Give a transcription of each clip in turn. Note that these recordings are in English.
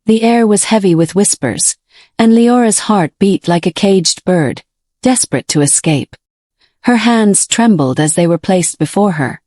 The air was heavy with whispers, and Leora's heart beat like a caged bird, desperate to escape. Her hands trembled as they were placed before her,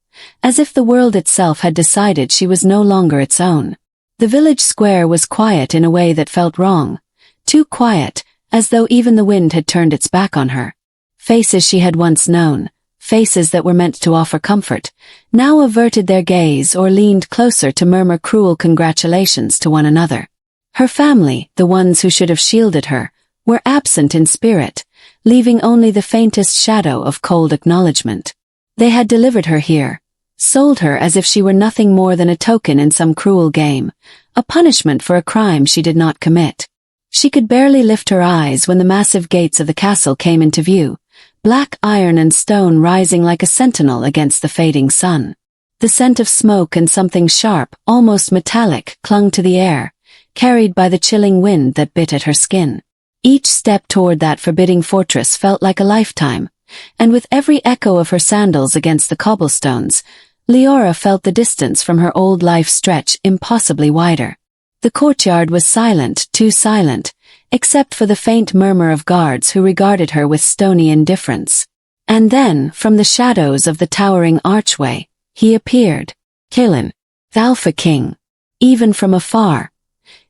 as if the world itself had decided she was no longer its own. The village square was quiet in a way that felt wrong, too quiet, as though even the wind had turned its back on her. Faces she had once known, faces that were meant to offer comfort, now averted their gaze or leaned closer to murmur cruel congratulations to one another. Her family, the ones who should have shielded her, were absent in spirit, leaving only the faintest shadow of cold acknowledgement. They had delivered her here, sold her as if she were nothing more than a token in some cruel game, a punishment for a crime she did not commit. She could barely lift her eyes when the massive gates of the castle came into view, black iron and stone rising like a sentinel against the fading sun. The scent of smoke and something sharp, almost metallic, clung to the air, carried by the chilling wind that bit at her skin. Each step toward that forbidding fortress felt like a lifetime, and with every echo of her sandals against the cobblestones, Leora felt the distance from her old life stretch impossibly wider. The courtyard was silent, too silent, except for the faint murmur of guards who regarded her with stony indifference. And then, from the shadows of the towering archway, he appeared. Kaelin, the Alpha King. Even from afar,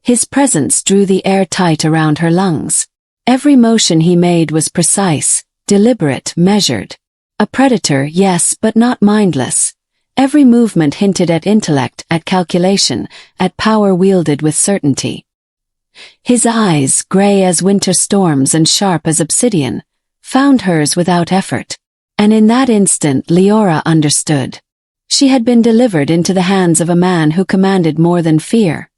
his presence drew the air tight around her lungs. Every motion he made was precise, deliberate, measured. A predator, yes, but not mindless. Every movement hinted at intellect, at calculation, at power wielded with certainty. His eyes, gray as winter storms and sharp as obsidian, found hers without effort. And in that instant Leora understood. She had been delivered into the hands of a man who commanded more than fear.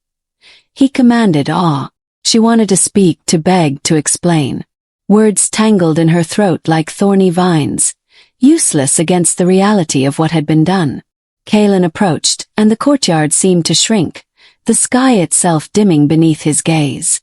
He commanded awe. She wanted to speak, to beg, to explain. Words tangled in her throat like thorny vines, useless against the reality of what had been done. Kaelin approached, and the courtyard seemed to shrink, the sky itself dimming beneath his gaze.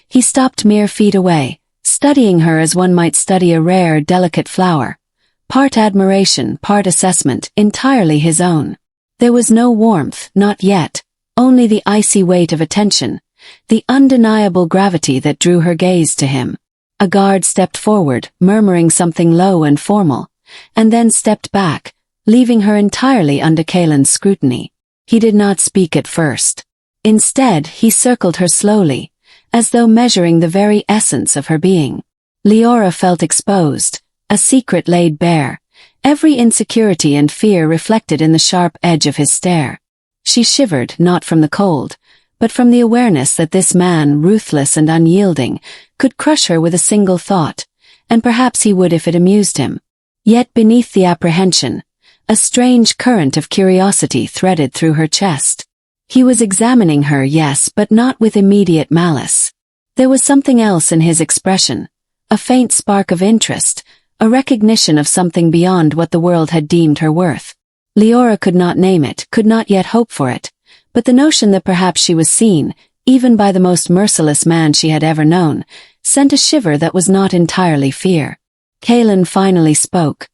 He stopped mere feet away, studying her as one might study a rare, delicate flower, part admiration, part assessment, entirely his own. There was no warmth, not yet, only the icy weight of attention, the undeniable gravity that drew her gaze to him. A guard stepped forward, murmuring something low and formal, and then stepped back, leaving her entirely under Kaelin's scrutiny. He did not speak at first. Instead, he circled her slowly, as though measuring the very essence of her being. Leora felt exposed, a secret laid bare, every insecurity and fear reflected in the sharp edge of his stare. She shivered, not from the cold, but from the awareness that this man, ruthless and unyielding, could crush her with a single thought, and perhaps he would if it amused him. Yet beneath the apprehension, a strange current of curiosity threaded through her chest. He was examining her, yes, but not with immediate malice. There was something else in his expression, a faint spark of interest, a recognition of something beyond what the world had deemed her worth. Leora could not name it, could not yet hope for it, but the notion that perhaps she was seen, even by the most merciless man she had ever known, sent a shiver that was not entirely fear. Kaelin finally spoke,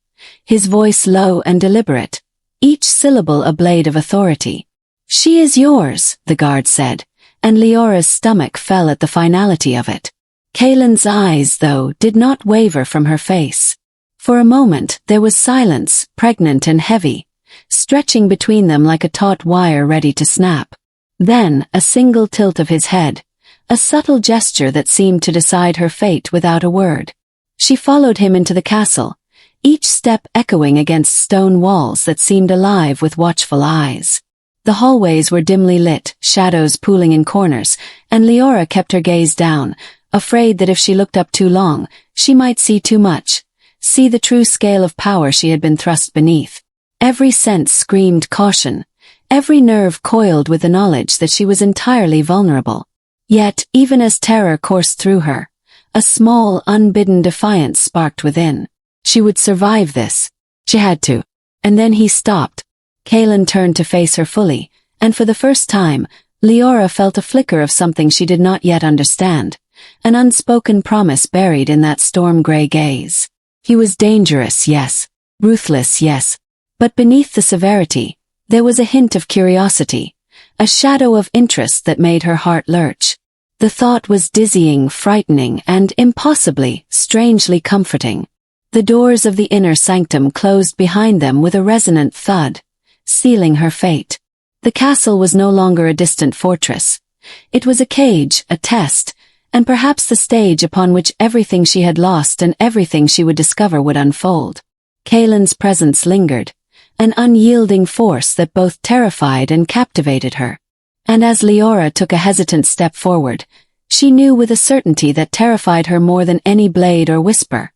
his voice low and deliberate, each syllable a blade of authority. "She is yours," the guard said, and Leora's stomach fell at the finality of it. Kaelin's eyes, though, did not waver from her face. For a moment there was silence, pregnant and heavy, stretching between them like a taut wire ready to snap. Then, a single tilt of his head, a subtle gesture that seemed to decide her fate without a word. She followed him into the castle, each step echoing against stone walls that seemed alive with watchful eyes. The hallways were dimly lit, shadows pooling in corners, and Leora kept her gaze down, afraid that if she looked up too long, she might see too much, see the true scale of power she had been thrust beneath. Every sense screamed caution, every nerve coiled with the knowledge that she was entirely vulnerable. Yet, even as terror coursed through her, a small, unbidden defiance sparked within. She would survive this. She had to. And then he stopped. Kaelin turned to face her fully, and for the first time, Leora felt a flicker of something she did not yet understand, an unspoken promise buried in that storm-gray gaze. He was dangerous, yes. Ruthless, yes. But beneath the severity, there was a hint of curiosity, a shadow of interest that made her heart lurch. The thought was dizzying, frightening, and impossibly, strangely comforting. The doors of the inner sanctum closed behind them with a resonant thud, sealing her fate. The castle was no longer a distant fortress. It was a cage, a test, and perhaps the stage upon which everything she had lost and everything she would discover would unfold. Kaelin's presence lingered, an unyielding force that both terrified and captivated her. And as Leora took a hesitant step forward, she knew with a certainty that terrified her more than any blade or whisper.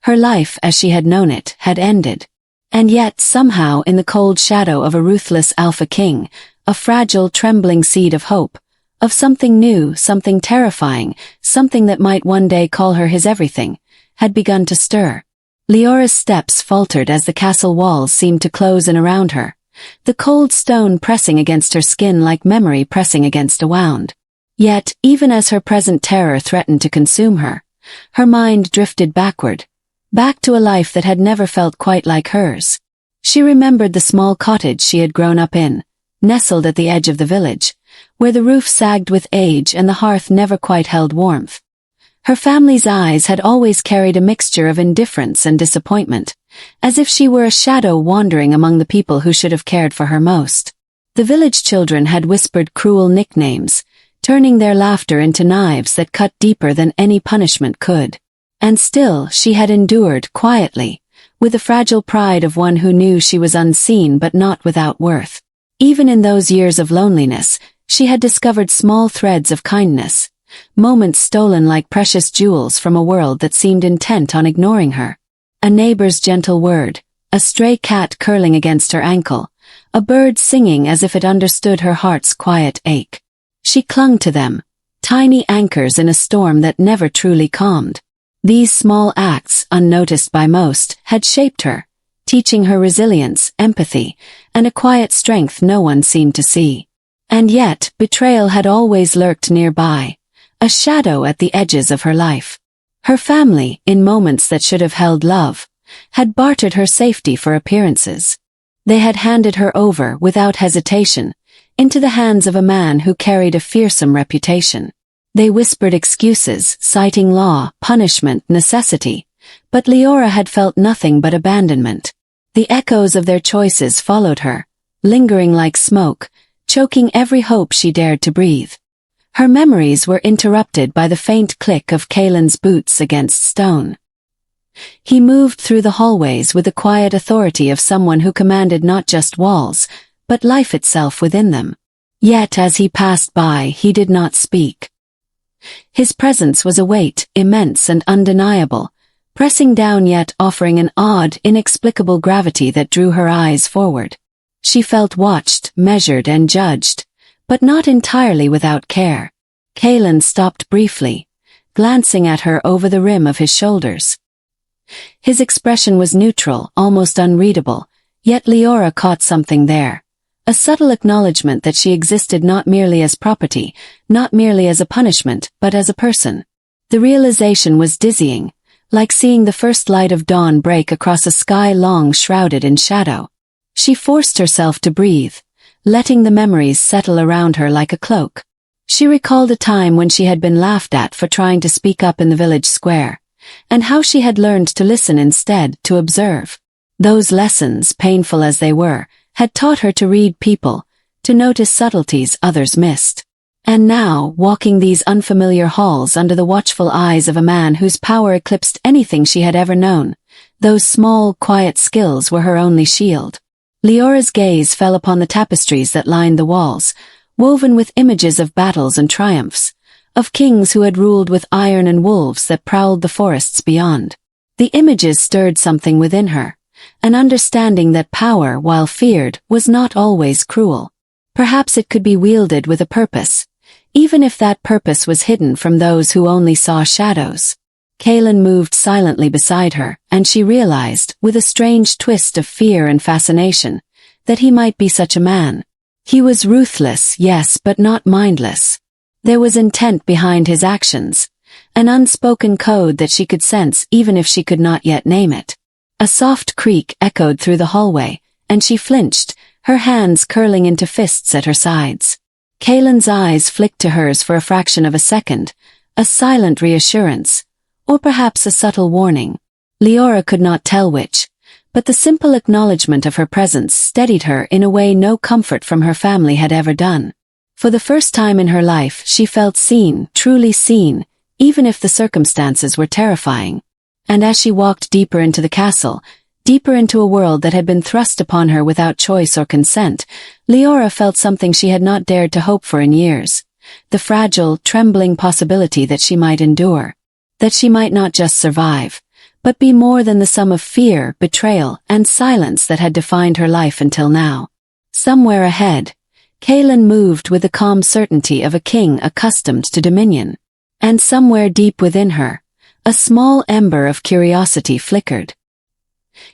Her life, as she had known it, had ended. And yet, somehow, in the cold shadow of a ruthless Alpha King, a fragile, trembling seed of hope, of something new, something terrifying, something that might one day call her his everything, had begun to stir. Leora's steps faltered as the castle walls seemed to close in around her, the cold stone pressing against her skin like memory pressing against a wound. Yet, even as her present terror threatened to consume her, her mind drifted backward, back to a life that had never felt quite like hers. She remembered the small cottage she had grown up in, nestled at the edge of the village, where the roof sagged with age and the hearth never quite held warmth. Her family's eyes had always carried a mixture of indifference and disappointment, as if she were a shadow wandering among the people who should have cared for her most. The village children had whispered cruel nicknames, turning their laughter into knives that cut deeper than any punishment could. And still she had endured quietly, with the fragile pride of one who knew she was unseen but not without worth. Even in those years of loneliness, she had discovered small threads of kindness, moments stolen like precious jewels from a world that seemed intent on ignoring her. A neighbor's gentle word, a stray cat curling against her ankle, a bird singing as if it understood her heart's quiet ache. She clung to them, tiny anchors in a storm that never truly calmed. These small acts, unnoticed by most, had shaped her, teaching her resilience, empathy, and a quiet strength no one seemed to see. And yet, betrayal had always lurked nearby, a shadow at the edges of her life. Her family, in moments that should have held love, had bartered her safety for appearances. They had handed her over, without hesitation, into the hands of a man who carried a fearsome reputation. They whispered excuses, citing law, punishment, necessity, but Leora had felt nothing but abandonment. The echoes of their choices followed her, lingering like smoke, choking every hope she dared to breathe. Her memories were interrupted by the faint click of Kaelin's boots against stone. He moved through the hallways with the quiet authority of someone who commanded not just walls, but life itself within them. Yet as he passed by, he did not speak. His presence was a weight, immense and undeniable, pressing down yet offering an odd, inexplicable gravity that drew her eyes forward. She felt watched, measured and judged, but not entirely without care. Kaelin stopped briefly, glancing at her over the rim of his shoulders. His expression was neutral, almost unreadable, yet Leora caught something there. A subtle acknowledgement that she existed not merely as property, not merely as a punishment, but as a person. The realization was dizzying, like seeing the first light of dawn break across a sky long shrouded in shadow. She forced herself to breathe, letting the memories settle around her like a cloak. She recalled a time when she had been laughed at for trying to speak up in the village square, and how she had learned to listen instead, to observe. Those lessons, painful as they were, had taught her to read people, to notice subtleties others missed. And now, walking these unfamiliar halls under the watchful eyes of a man whose power eclipsed anything she had ever known, those small, quiet skills were her only shield. Leora's gaze fell upon the tapestries that lined the walls, woven with images of battles and triumphs, of kings who had ruled with iron and wolves that prowled the forests beyond. The images stirred something within her, an understanding that power, while feared, was not always cruel. Perhaps it could be wielded with a purpose, even if that purpose was hidden from those who only saw shadows. Kaelin moved silently beside her, and she realized, with a strange twist of fear and fascination, that he might be such a man. He was ruthless, yes, but not mindless. There was intent behind his actions, an unspoken code that she could sense even if she could not yet name it. A soft creak echoed through the hallway, and she flinched, her hands curling into fists at her sides. Kaylin's eyes flicked to hers for a fraction of a second, a silent reassurance, or perhaps a subtle warning. Leora could not tell which, but the simple acknowledgement of her presence steadied her in a way no comfort from her family had ever done. For the first time in her life she felt seen, truly seen, even if the circumstances were terrifying. And as she walked deeper into the castle, deeper into a world that had been thrust upon her without choice or consent, Leora felt something she had not dared to hope for in years. The fragile, trembling possibility that she might endure. That she might not just survive, but be more than the sum of fear, betrayal, and silence that had defined her life until now. Somewhere ahead, Kaylin moved with the calm certainty of a king accustomed to dominion. And somewhere deep within her, a small ember of curiosity flickered.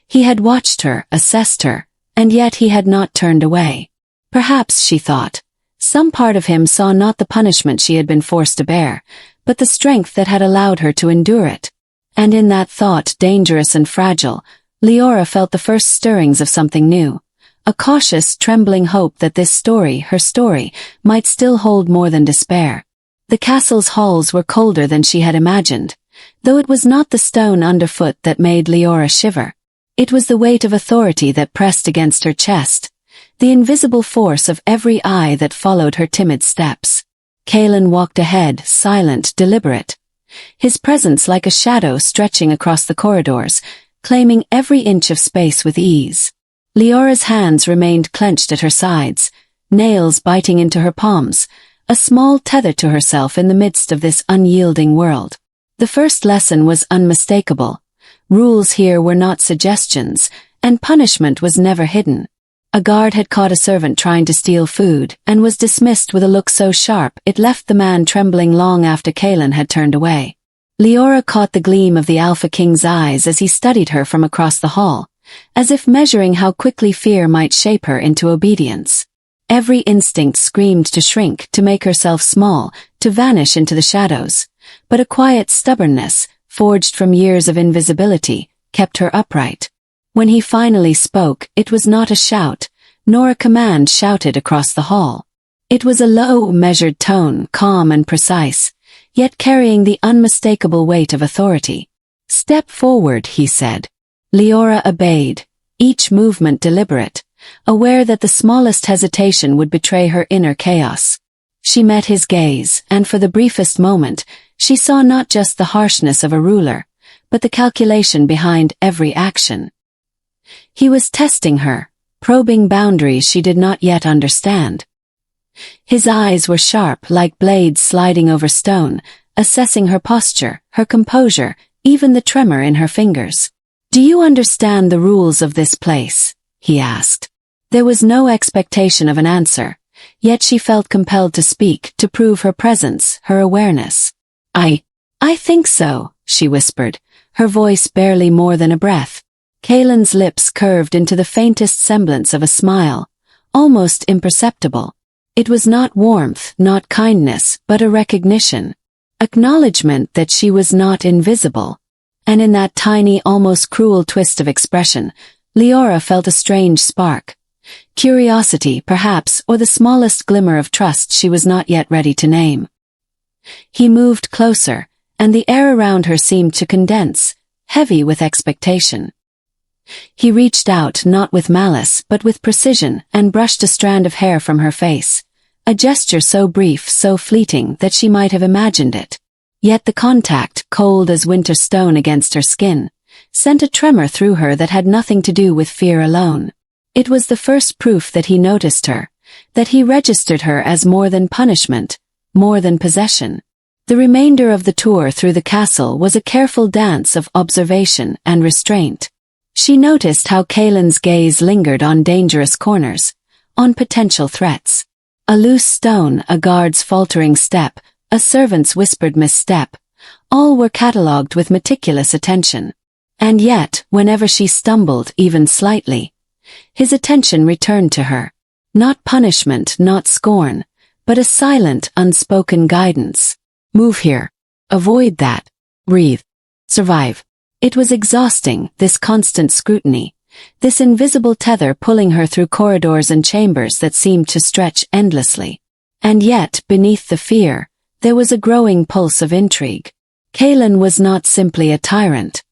He had watched her, assessed her, and yet he had not turned away. Perhaps, she thought, some part of him saw not the punishment she had been forced to bear, but the strength that had allowed her to endure it. And in that thought, dangerous and fragile, Leora felt the first stirrings of something new. A cautious, trembling hope that this story, her story, might still hold more than despair. The castle's halls were colder than she had imagined, though it was not the stone underfoot that made Leora shiver. It was the weight of authority that pressed against her chest, the invisible force of every eye that followed her timid steps. Kaylin walked ahead, silent, deliberate. His presence like a shadow stretching across the corridors, claiming every inch of space with ease. Leora's hands remained clenched at her sides, nails biting into her palms, a small tether to herself in the midst of this unyielding world. The first lesson was unmistakable. Rules here were not suggestions, and punishment was never hidden. A guard had caught a servant trying to steal food, and was dismissed with a look so sharp it left the man trembling long after Kaylin had turned away. Leora caught the gleam of the Alpha King's eyes as he studied her from across the hall, as if measuring how quickly fear might shape her into obedience. Every instinct screamed to shrink, to make herself small, to vanish into the shadows, but a quiet stubbornness, forged from years of invisibility, kept her upright. When he finally spoke, it was not a shout, nor a command shouted across the hall. It was a low, measured tone, calm and precise, yet carrying the unmistakable weight of authority. "Step forward," he said. Leora obeyed, each movement deliberate, aware that the smallest hesitation would betray her inner chaos. She met his gaze, and for the briefest moment, she saw not just the harshness of a ruler, but the calculation behind every action. He was testing her, probing boundaries she did not yet understand. His eyes were sharp like blades sliding over stone, assessing her posture, her composure, even the tremor in her fingers. "Do you understand the rules of this place?" he asked. There was no expectation of an answer, yet she felt compelled to speak, to prove her presence, her awareness. I think so," she whispered, her voice barely more than a breath. Kaylin's lips curved into the faintest semblance of a smile, almost imperceptible. It was not warmth, not kindness, but a recognition. Acknowledgement that she was not invisible. And in that tiny, almost cruel twist of expression, Leora felt a strange spark. Curiosity, perhaps, or the smallest glimmer of trust she was not yet ready to name. He moved closer, and the air around her seemed to condense, heavy with expectation. He reached out, not with malice, but with precision, and brushed a strand of hair from her face, a gesture so brief, so fleeting, that she might have imagined it. Yet the contact, cold as winter stone against her skin, sent a tremor through her that had nothing to do with fear alone. It was the first proof that he noticed her, that he registered her as more than punishment, more than possession. The remainder of the tour through the castle was a careful dance of observation and restraint. She noticed how Kaylin's gaze lingered on dangerous corners, on potential threats. A loose stone, a guard's faltering step, a servant's whispered misstep, all were catalogued with meticulous attention. And yet, whenever she stumbled, even slightly, his attention returned to her. Not punishment, not scorn, but a silent, unspoken guidance. "Move here. Avoid that. Breathe. Survive." It was exhausting, this constant scrutiny, this invisible tether pulling her through corridors and chambers that seemed to stretch endlessly. And yet, beneath the fear, there was a growing pulse of intrigue. Kaelan was not simply a tyrant.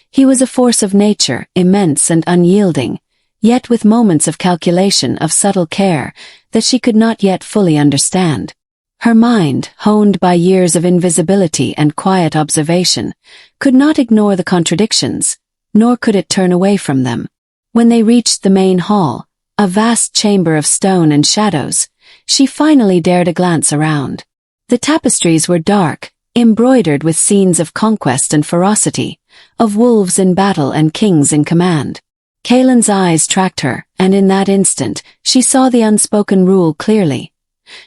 He was a force of nature, immense and unyielding, yet with moments of calculation, of subtle care, that she could not yet fully understand. Her mind, honed by years of invisibility and quiet observation, could not ignore the contradictions, nor could it turn away from them. When they reached the main hall, a vast chamber of stone and shadows, she finally dared a glance around. The tapestries were dark, embroidered with scenes of conquest and ferocity, of wolves in battle and kings in command. Kaelan's eyes tracked her, and in that instant, she saw the unspoken rule clearly.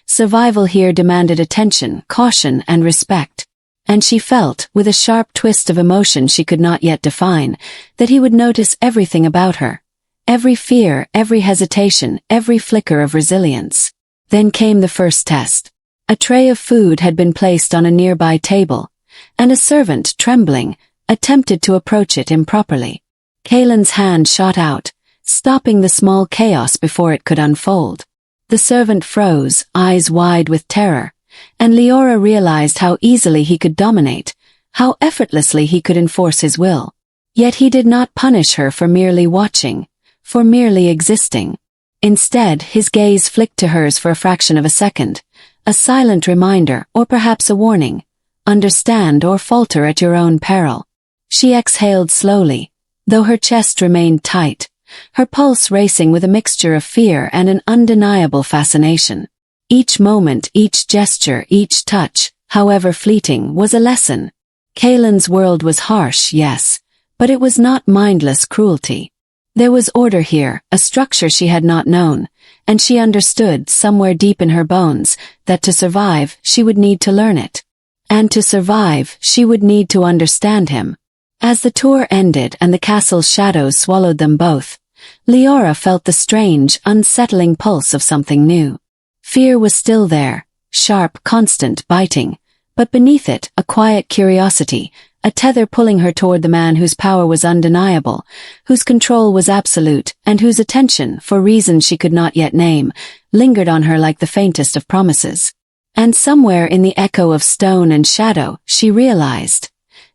Survival here demanded attention, caution, and respect. And she felt, with a sharp twist of emotion she could not yet define, that he would notice everything about her. Every fear, every hesitation, every flicker of resilience. Then came the first test. A tray of food had been placed on a nearby table, and a servant, trembling, attempted to approach it improperly. Kaelan's hand shot out, stopping the small chaos before it could unfold. The servant froze, eyes wide with terror, and Leora realized how easily he could dominate, how effortlessly he could enforce his will. Yet he did not punish her for merely watching, for merely existing. Instead, his gaze flicked to hers for a fraction of a second, a silent reminder, or perhaps a warning. Understand or falter at your own peril. She exhaled slowly, though her chest remained tight, her pulse racing with a mixture of fear and an undeniable fascination. Each moment, each gesture, each touch, however fleeting, was a lesson. Kaelan's world was harsh, yes, but it was not mindless cruelty. There was order here, a structure she had not known, and she understood, somewhere deep in her bones, that to survive, she would need to learn it. And to survive, she would need to understand him. As the tour ended and the castle's shadows swallowed them both, Leora felt the strange, unsettling pulse of something new. Fear was still there, sharp, constant, biting, but beneath it, a quiet curiosity, a tether pulling her toward the man whose power was undeniable, whose control was absolute, and whose attention, for reasons she could not yet name, lingered on her like the faintest of promises. And somewhere in the echo of stone and shadow, she realized,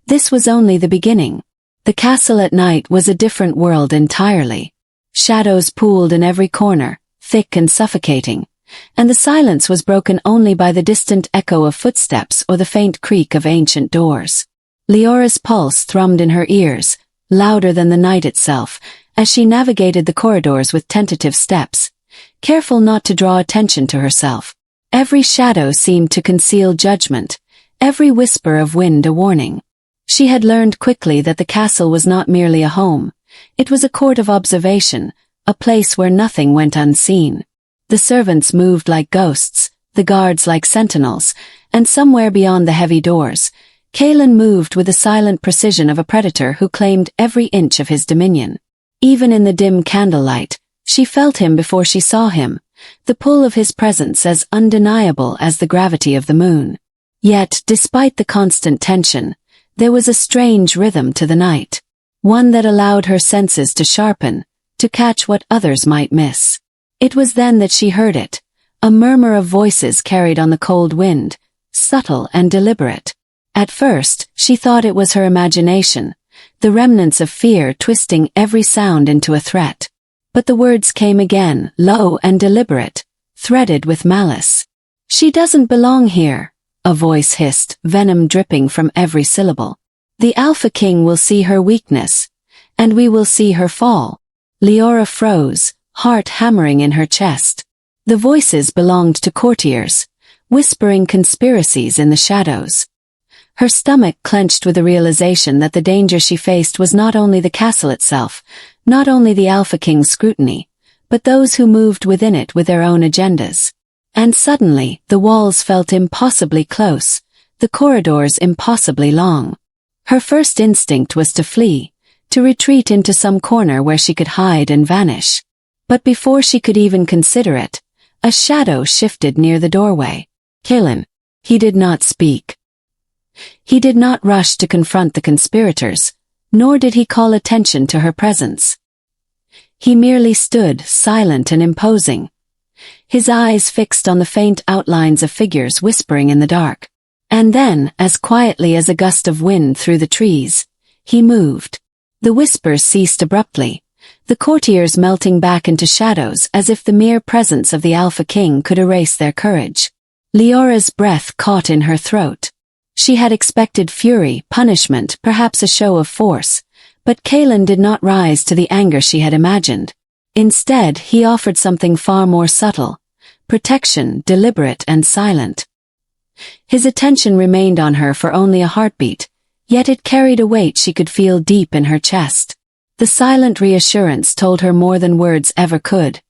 this was only the beginning. The castle at night was a different world entirely. Shadows pooled in every corner, thick and suffocating, and the silence was broken only by the distant echo of footsteps or the faint creak of ancient doors. Leora's pulse thrummed in her ears, louder than the night itself, as she navigated the corridors with tentative steps, careful not to draw attention to herself. Every shadow seemed to conceal judgment, every whisper of wind a warning. She had learned quickly that the castle was not merely a home. It was a court of observation, a place where nothing went unseen. The servants moved like ghosts, the guards like sentinels, and somewhere beyond the heavy doors, Kaelan moved with the silent precision of a predator who claimed every inch of his dominion. Even in the dim candlelight, she felt him before she saw him, the pull of his presence as undeniable as the gravity of the moon. Yet, despite the constant tension, there was a strange rhythm to the night. One that allowed her senses to sharpen, to catch what others might miss. It was then that she heard it, a murmur of voices carried on the cold wind, subtle and deliberate. At first, she thought it was her imagination, the remnants of fear twisting every sound into a threat. But the words came again, low and deliberate, threaded with malice. "She doesn't belong here," a voice hissed, venom dripping from every syllable. "The Alpha King will see her weakness, and we will see her fall." Leora froze, heart hammering in her chest. The voices belonged to courtiers, whispering conspiracies in the shadows. Her stomach clenched with the realization that the danger she faced was not only the castle itself, not only the Alpha King's scrutiny, but those who moved within it with their own agendas. And suddenly, the walls felt impossibly close, the corridors impossibly long. Her first instinct was to flee, to retreat into some corner where she could hide and vanish. But before she could even consider it, a shadow shifted near the doorway. "Kaelan." He did not speak. He did not rush to confront the conspirators, nor did he call attention to her presence. He merely stood, silent and imposing, his eyes fixed on the faint outlines of figures whispering in the dark. And then, as quietly as a gust of wind through the trees, he moved. The whispers ceased abruptly, the courtiers melting back into shadows as if the mere presence of the Alpha King could erase their courage. Leora's breath caught in her throat. She had expected fury, punishment, perhaps a show of force, but Kaelan did not rise to the anger she had imagined. Instead, he offered something far more subtle, protection, deliberate and silent. His attention remained on her for only a heartbeat, yet it carried a weight she could feel deep in her chest. The silent reassurance told her more than words ever could.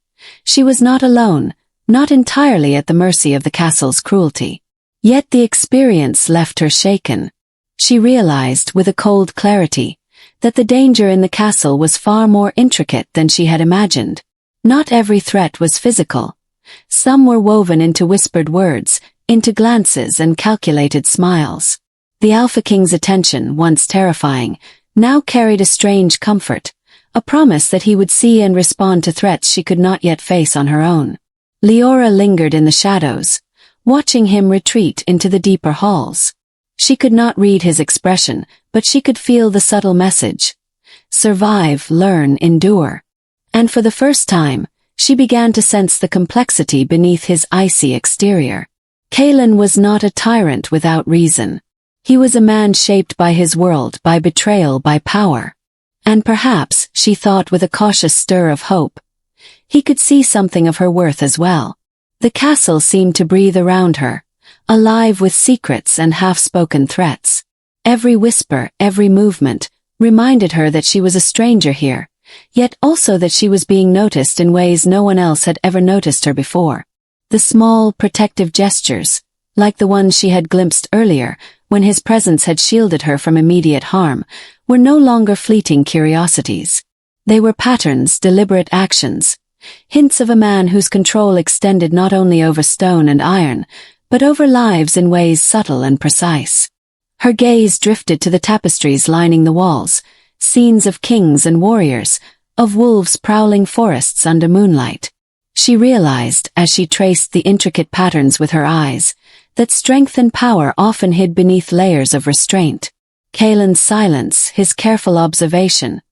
She was not alone, not entirely at the mercy of the castle's cruelty. Yet the experience left her shaken. She realized, with a cold clarity, that the danger in the castle was far more intricate than she had imagined. Not every threat was physical. Some were woven into whispered words, into glances and calculated smiles. The Alpha King's attention, once terrifying, now carried a strange comfort, a promise that he would see and respond to threats she could not yet face on her own. Leora lingered in the shadows, watching him retreat into the deeper halls. She could not read his expression, but she could feel the subtle message. Survive, learn, endure. And for the first time, she began to sense the complexity beneath his icy exterior. Kaelan was not a tyrant without reason. He was a man shaped by his world, by betrayal, by power. And perhaps, she thought with a cautious stir of hope, he could see something of her worth as well. The castle seemed to breathe around her, alive with secrets and half-spoken threats. Every whisper, every movement, reminded her that she was a stranger here, yet also that she was being noticed in ways no one else had ever noticed her before. The small, protective gestures, like the ones she had glimpsed earlier, when his presence had shielded her from immediate harm, were no longer fleeting curiosities. They were patterns, deliberate actions, hints of a man whose control extended not only over stone and iron, but over lives in ways subtle and precise. Her gaze drifted to the tapestries lining the walls, scenes of kings and warriors, of wolves prowling forests under moonlight. She realized, as she traced the intricate patterns with her eyes, that strength and power often hid beneath layers of restraint. Kaelan's silence, his careful observation,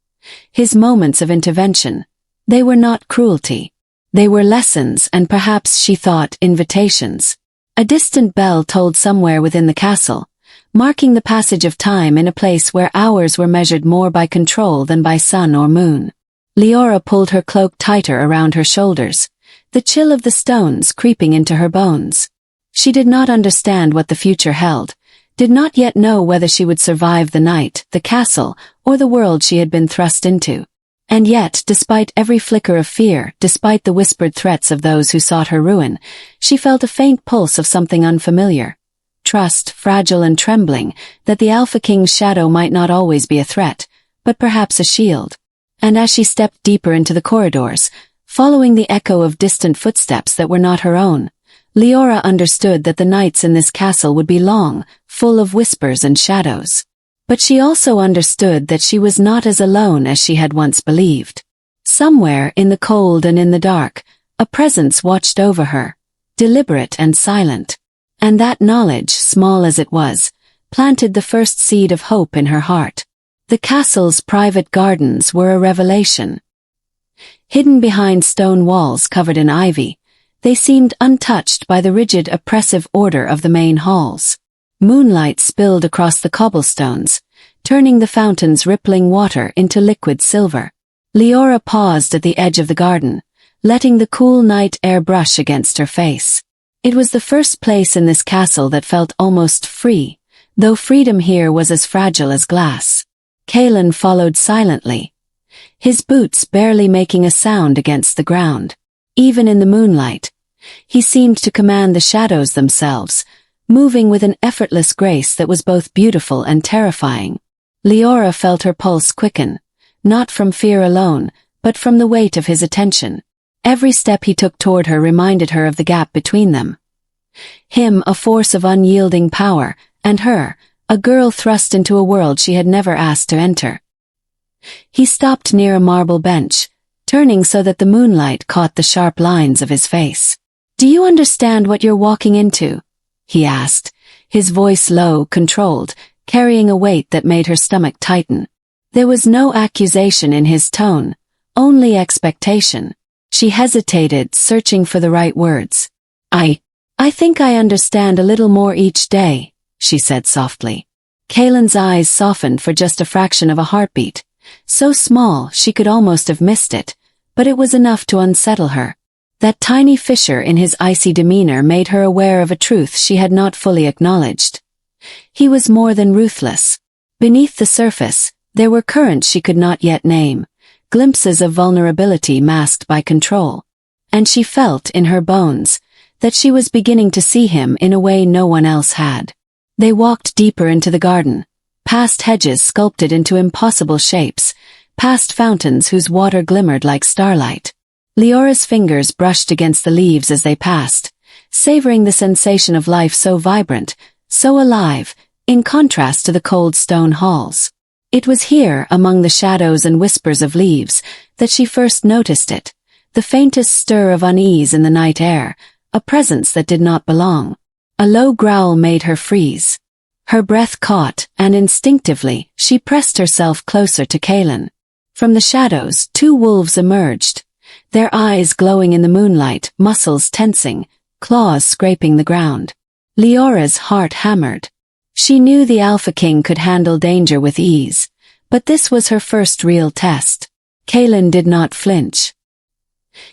his moments of intervention, they were not cruelty. They were lessons and perhaps, she thought, invitations. A distant bell tolled somewhere within the castle, marking the passage of time in a place where hours were measured more by control than by sun or moon. Leora pulled her cloak tighter around her shoulders, the chill of the stones creeping into her bones. She did not understand what the future held, did not yet know whether she would survive the night, the castle, or the world she had been thrust into. And yet, despite every flicker of fear, despite the whispered threats of those who sought her ruin, she felt a faint pulse of something unfamiliar. Trust, fragile and trembling, that the Alpha King's shadow might not always be a threat, but perhaps a shield. And as she stepped deeper into the corridors, following the echo of distant footsteps that were not her own, Leora understood that the nights in this castle would be long, full of whispers and shadows. But she also understood that she was not as alone as she had once believed. Somewhere, in the cold and in the dark, a presence watched over her, deliberate and silent. And that knowledge, small as it was, planted the first seed of hope in her heart. The castle's private gardens were a revelation. Hidden behind stone walls covered in ivy, they seemed untouched by the rigid, oppressive order of the main halls. Moonlight spilled across the cobblestones, turning the fountain's rippling water into liquid silver. Leora paused at the edge of the garden, letting the cool night air brush against her face. It was the first place in this castle that felt almost free, though freedom here was as fragile as glass. Kaelan followed silently, his boots barely making a sound against the ground. Even in the moonlight, he seemed to command the shadows themselves, moving with an effortless grace that was both beautiful and terrifying. Leora felt her pulse quicken, not from fear alone, but from the weight of his attention. Every step he took toward her reminded her of the gap between them. Him, a force of unyielding power, and her, a girl thrust into a world she had never asked to enter. He stopped near a marble bench, turning so that the moonlight caught the sharp lines of his face. "Do you understand what you're walking into?" he asked, his voice low, controlled, carrying a weight that made her stomach tighten. There was no accusation in his tone, only expectation. She hesitated, searching for the right words. I think I understand a little more each day," she said softly. Kaelin's eyes softened for just a fraction of a heartbeat, so small she could almost have missed it, but it was enough to unsettle her. That tiny fissure in his icy demeanor made her aware of a truth she had not fully acknowledged. He was more than ruthless. Beneath the surface, there were currents she could not yet name, glimpses of vulnerability masked by control. And she felt in her bones that she was beginning to see him in a way no one else had. They walked deeper into the garden, past hedges sculpted into impossible shapes, past fountains whose water glimmered like starlight. Leora's fingers brushed against the leaves as they passed, savoring the sensation of life so vibrant, so alive, in contrast to the cold stone halls. It was here, among the shadows and whispers of leaves, that she first noticed it, the faintest stir of unease in the night air, a presence that did not belong. A low growl made her freeze. Her breath caught, and instinctively, she pressed herself closer to Kaelin. From the shadows, two wolves emerged, their eyes glowing in the moonlight, muscles tensing, claws scraping the ground. Leora's heart hammered. She knew the Alpha King could handle danger with ease, but this was her first real test. Kaelin did not flinch.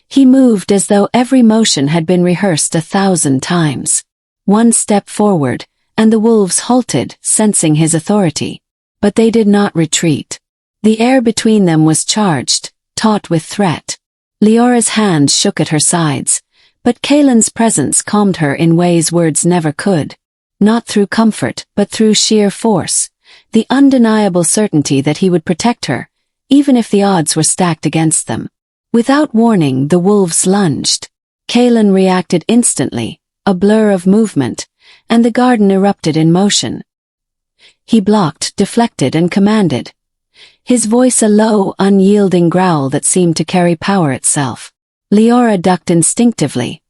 He moved as though every motion had been rehearsed 1,000 times. One step forward, and the wolves halted, sensing his authority. But they did not retreat. The air between them was charged, taut with threat. Leora's hand shook at her sides, but Kaelin's presence calmed her in ways words never could. Not through comfort, but through sheer force, the undeniable certainty that he would protect her, even if the odds were stacked against them. Without warning, the wolves lunged. Kaelin reacted instantly, a blur of movement, and the garden erupted in motion. He blocked, deflected, and commanded, his voice a low, unyielding growl that seemed to carry power itself. Leora ducked instinctively,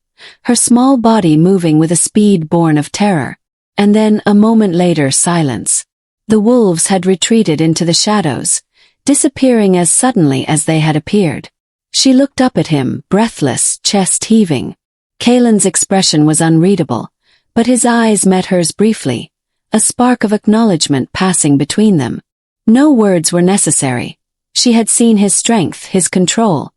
her small body moving with a speed born of terror, and then, a moment later, silence. The wolves had retreated into the shadows, disappearing as suddenly as they had appeared. She looked up at him, breathless, chest heaving. Kaelin's expression was unreadable, but his eyes met hers briefly, a spark of acknowledgement passing between them. No words were necessary. She had seen his strength, his control,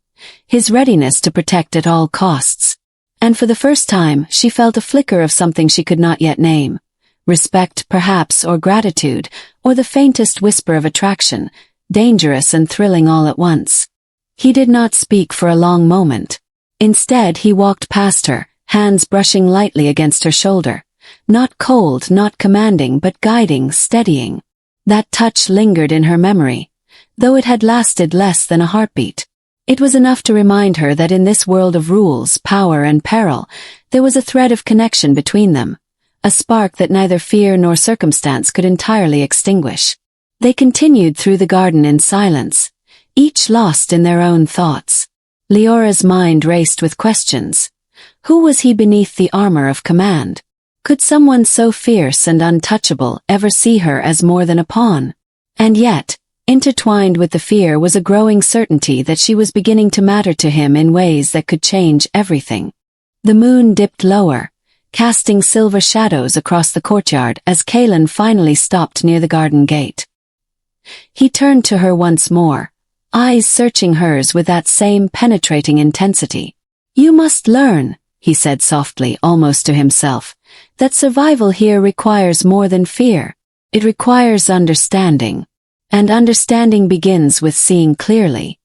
his readiness to protect at all costs. And for the first time, she felt a flicker of something she could not yet name. Respect, perhaps, or gratitude, or the faintest whisper of attraction, dangerous and thrilling all at once. He did not speak for a long moment. Instead, he walked past her, hands brushing lightly against her shoulder. Not cold, not commanding, but guiding, steadying. That touch lingered in her memory, though it had lasted less than a heartbeat. It was enough to remind her that in this world of rules, power, and peril, there was a thread of connection between them, a spark that neither fear nor circumstance could entirely extinguish. They continued through the garden in silence, each lost in their own thoughts. Leora's mind raced with questions. Who was he beneath the armor of command? Could someone so fierce and untouchable ever see her as more than a pawn? And yet, intertwined with the fear was a growing certainty that she was beginning to matter to him in ways that could change everything. The moon dipped lower, casting silver shadows across the courtyard as Kaelin finally stopped near the garden gate. He turned to her once more, eyes searching hers with that same penetrating intensity. "You must learn," he said softly, almost to himself, "that survival here requires more than fear. It requires understanding. And understanding begins with seeing clearly."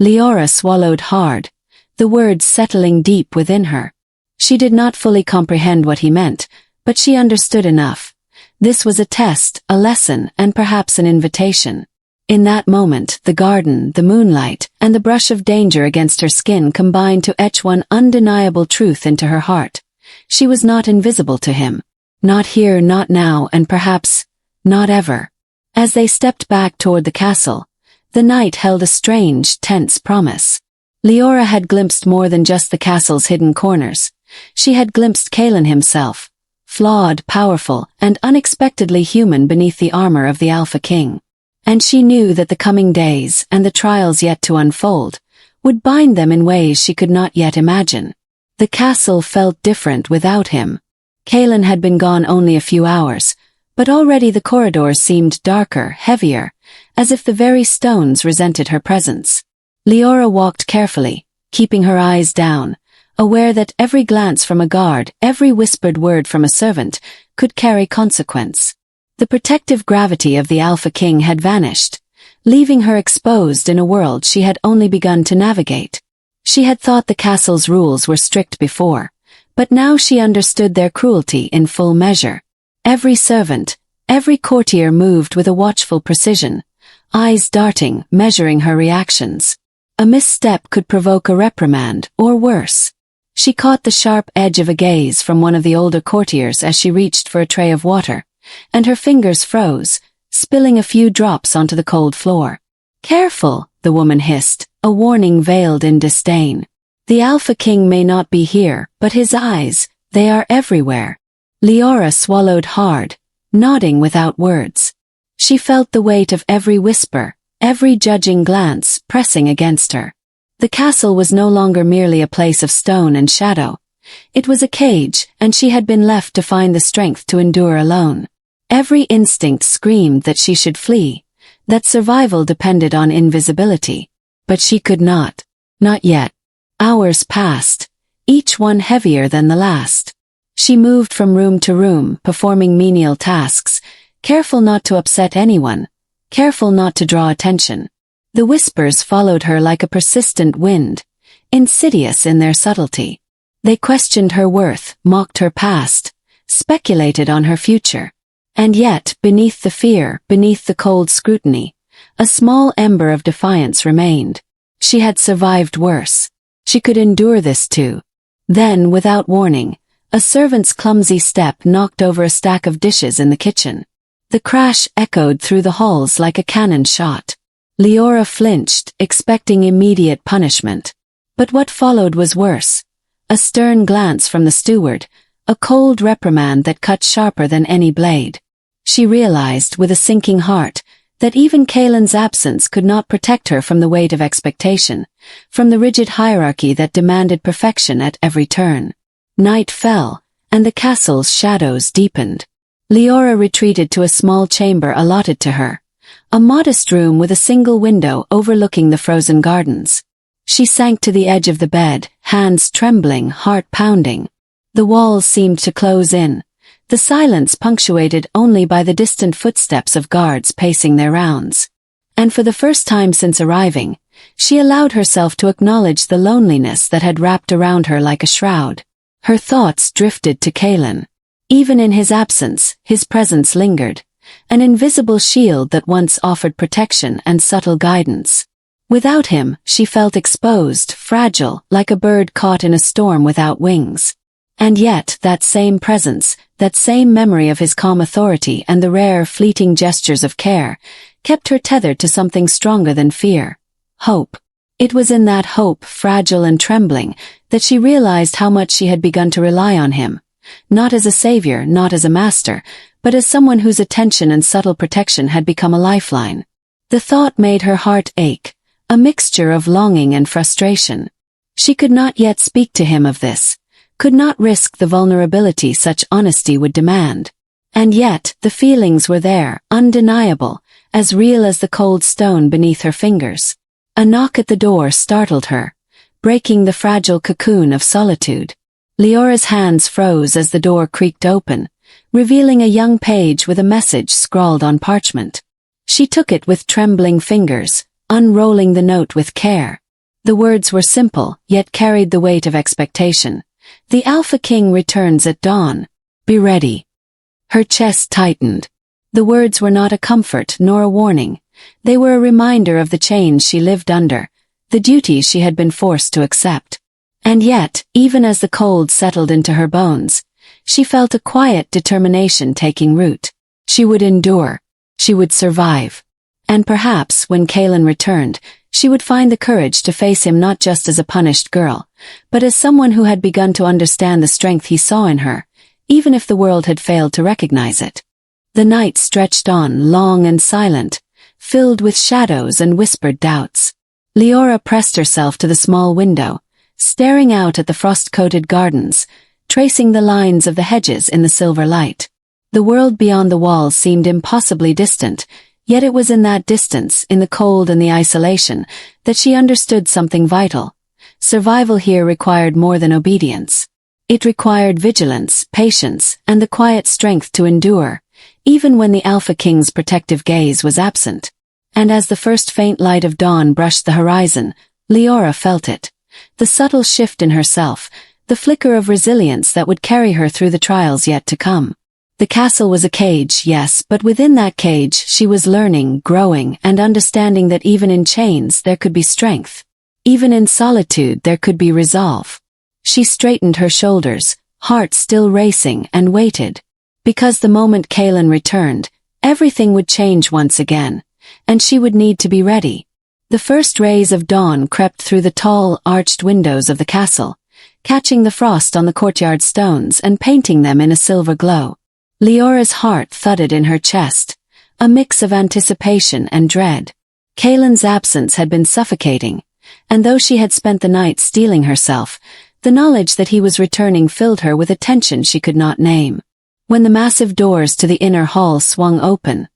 Leora swallowed hard, the words settling deep within her. She did not fully comprehend what he meant, but she understood enough. This was a test, a lesson, and perhaps an invitation. In that moment, the garden, the moonlight, and the brush of danger against her skin combined to etch one undeniable truth into her heart. She was not invisible to him. Not here, not now, and perhaps not ever. As they stepped back toward the castle, the night held a strange, tense promise. Leora had glimpsed more than just the castle's hidden corners. She had glimpsed Kaelin himself, flawed, powerful, and unexpectedly human beneath the armor of the Alpha King. And she knew that the coming days, and the trials yet to unfold, would bind them in ways she could not yet imagine. The castle felt different without him. Kaelin had been gone only a few hours, but already the corridors seemed darker, heavier, as if the very stones resented her presence. Leora walked carefully, keeping her eyes down, aware that every glance from a guard, every whispered word from a servant, could carry consequence. The protective gravity of the Alpha King had vanished, leaving her exposed in a world she had only begun to navigate. She had thought the castle's rules were strict before, but now she understood their cruelty in full measure. Every servant, every courtier moved with a watchful precision, eyes darting, measuring her reactions. A misstep could provoke a reprimand, or worse. She caught the sharp edge of a gaze from one of the older courtiers as she reached for a tray of water, and her fingers froze, spilling a few drops onto the cold floor. "Careful," the woman hissed, a warning veiled in disdain. "The Alpha King may not be here, but his eyes, they are everywhere." Leora swallowed hard, nodding without words. She felt the weight of every whisper, every judging glance pressing against her. The castle was no longer merely a place of stone and shadow. It was a cage, and she had been left to find the strength to endure alone. Every instinct screamed that she should flee, that survival depended on invisibility. But she could not. Not yet. Hours passed, each one heavier than the last. She moved from room to room, performing menial tasks, careful not to upset anyone, careful not to draw attention. The whispers followed her like a persistent wind, insidious in their subtlety. They questioned her worth, mocked her past, speculated on her future. And yet, beneath the fear, beneath the cold scrutiny, a small ember of defiance remained. She had survived worse. She could endure this too. Then, without warning, a servant's clumsy step knocked over a stack of dishes in the kitchen. The crash echoed through the halls like a cannon shot. Leora flinched, expecting immediate punishment. But what followed was worse. A stern glance from the steward, a cold reprimand that cut sharper than any blade. She realized, with a sinking heart, that even Kaelin's absence could not protect her from the weight of expectation, from the rigid hierarchy that demanded perfection at every turn. Night fell, and the castle's shadows deepened. Leora retreated to a small chamber allotted to her, a modest room with a single window overlooking the frozen gardens. She sank to the edge of the bed, hands trembling, heart pounding. The walls seemed to close in, the silence punctuated only by the distant footsteps of guards pacing their rounds. And for the first time since arriving, she allowed herself to acknowledge the loneliness that had wrapped around her like a shroud. Her thoughts drifted to Kaelin. Even in his absence, his presence lingered, an invisible shield that once offered protection and subtle guidance. Without him, she felt exposed, fragile, like a bird caught in a storm without wings. And yet, that same presence, that same memory of his calm authority and the rare, fleeting gestures of care, kept her tethered to something stronger than fear. Hope. It was in that hope, fragile and trembling, that she realized how much she had begun to rely on him. Not as a savior, not as a master, but as someone whose attention and subtle protection had become a lifeline. The thought made her heart ache, a mixture of longing and frustration. She could not yet speak to him of this, could not risk the vulnerability such honesty would demand. And yet, the feelings were there, undeniable, as real as the cold stone beneath her fingers. A knock at the door startled her, breaking the fragile cocoon of solitude. Leora's hands froze as the door creaked open, revealing a young page with a message scrawled on parchment. She took it with trembling fingers, unrolling the note with care. The words were simple, yet carried the weight of expectation. "The Alpha King returns at dawn. Be ready." Her chest tightened. The words were not a comfort nor a warning. They were a reminder of the chains she lived under, the duties she had been forced to accept. And yet, even as the cold settled into her bones, she felt a quiet determination taking root. She would endure. She would survive. And perhaps, when Kaelin returned, She would find the courage to face him not just as a punished girl, but as someone who had begun to understand the strength he saw in her, even if the world had failed to recognize it. The night stretched on, long and silent, filled with shadows and whispered doubts. Leora pressed herself to the small window, staring out at the frost-coated gardens, tracing the lines of the hedges in the silver light. The world beyond the walls seemed impossibly distant, yet it was in that distance, in the cold and the isolation, that she understood something vital. Survival here required more than obedience. It required vigilance, patience, and the quiet strength to endure, even when the Alpha King's protective gaze was absent. And as the first faint light of dawn brushed the horizon, Leora felt it. The subtle shift in herself, the flicker of resilience that would carry her through the trials yet to come. The castle was a cage, yes, but within that cage she was learning, growing, and understanding that even in chains there could be strength. Even in solitude there could be resolve. She straightened her shoulders, heart still racing, and waited. Because the moment Kaelin returned, everything would change once again, and she would need to be ready. The first rays of dawn crept through the tall, arched windows of the castle, catching the frost on the courtyard stones and painting them in a silver glow. Leora's heart thudded in her chest, a mix of anticipation and dread. Kaelin's absence had been suffocating, and though she had spent the night steeling herself, the knowledge that he was returning filled her with a tension she could not name. When the massive doors to the inner hall swung open,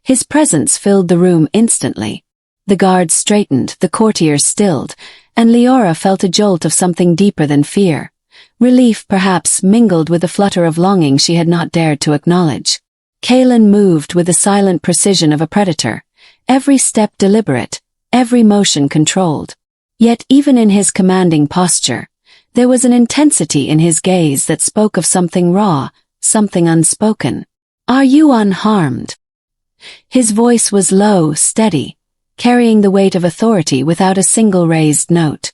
his presence filled the room instantly. The guards straightened, the courtiers stilled, and Leora felt a jolt of something deeper than fear. Relief, perhaps, mingled with a flutter of longing she had not dared to acknowledge. Kaelin moved with the silent precision of a predator, every step deliberate, every motion controlled. Yet even in his commanding posture, there was an intensity in his gaze that spoke of something raw, something unspoken. "Are you unharmed?" His voice was low, steady, carrying the weight of authority without a single raised note.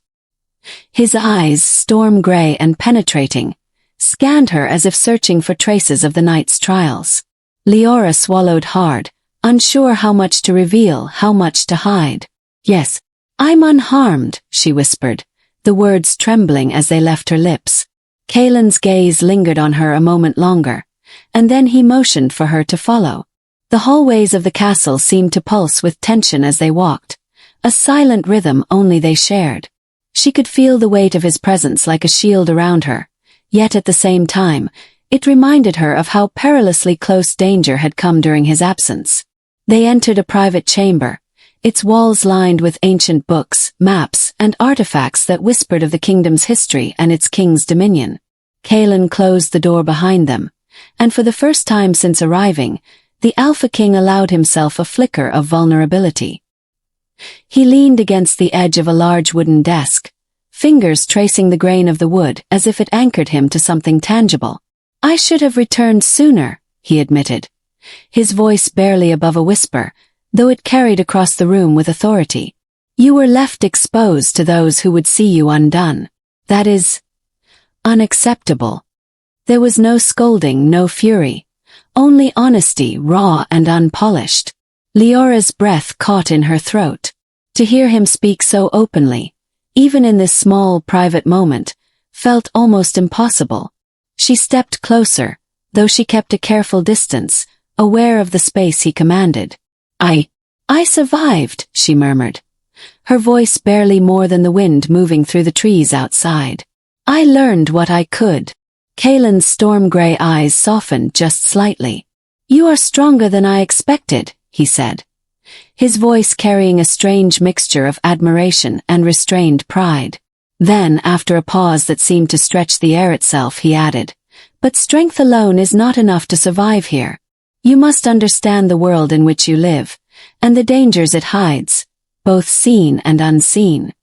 His eyes, storm gray and penetrating, scanned her as if searching for traces of the night's trials. Leora swallowed hard, unsure how much to reveal, how much to hide. "Yes, I'm unharmed," she whispered, the words trembling as they left her lips. Kaelin's gaze lingered on her a moment longer, and then he motioned for her to follow. The hallways of the castle seemed to pulse with tension as they walked, a silent rhythm only they shared. She could feel the weight of his presence like a shield around her, yet at the same time, it reminded her of how perilously close danger had come during his absence. They entered a private chamber, its walls lined with ancient books, maps, and artifacts that whispered of the kingdom's history and its king's dominion. Kaelin closed the door behind them, and for the first time since arriving, the Alpha King allowed himself a flicker of vulnerability. He leaned against the edge of a large wooden desk, fingers tracing the grain of the wood as if it anchored him to something tangible. "I should have returned sooner," he admitted, his voice barely above a whisper, though it carried across the room with authority. "You were left exposed to those who would see you undone. That is unacceptable." There was no scolding, no fury, only honesty, raw and unpolished. Leora's breath caught in her throat. To hear him speak so openly, even in this small, private moment, felt almost impossible. She stepped closer, though she kept a careful distance, aware of the space he commanded. I survived," she murmured, her voice barely more than the wind moving through the trees outside. "I learned what I could." Kaelin's storm-gray eyes softened just slightly. "You are stronger than I expected," he said, his voice carrying a strange mixture of admiration and restrained pride. Then, after a pause that seemed to stretch the air itself, he added, "But strength alone is not enough to survive here. You must understand the world in which you live, and the dangers it hides, both seen and unseen."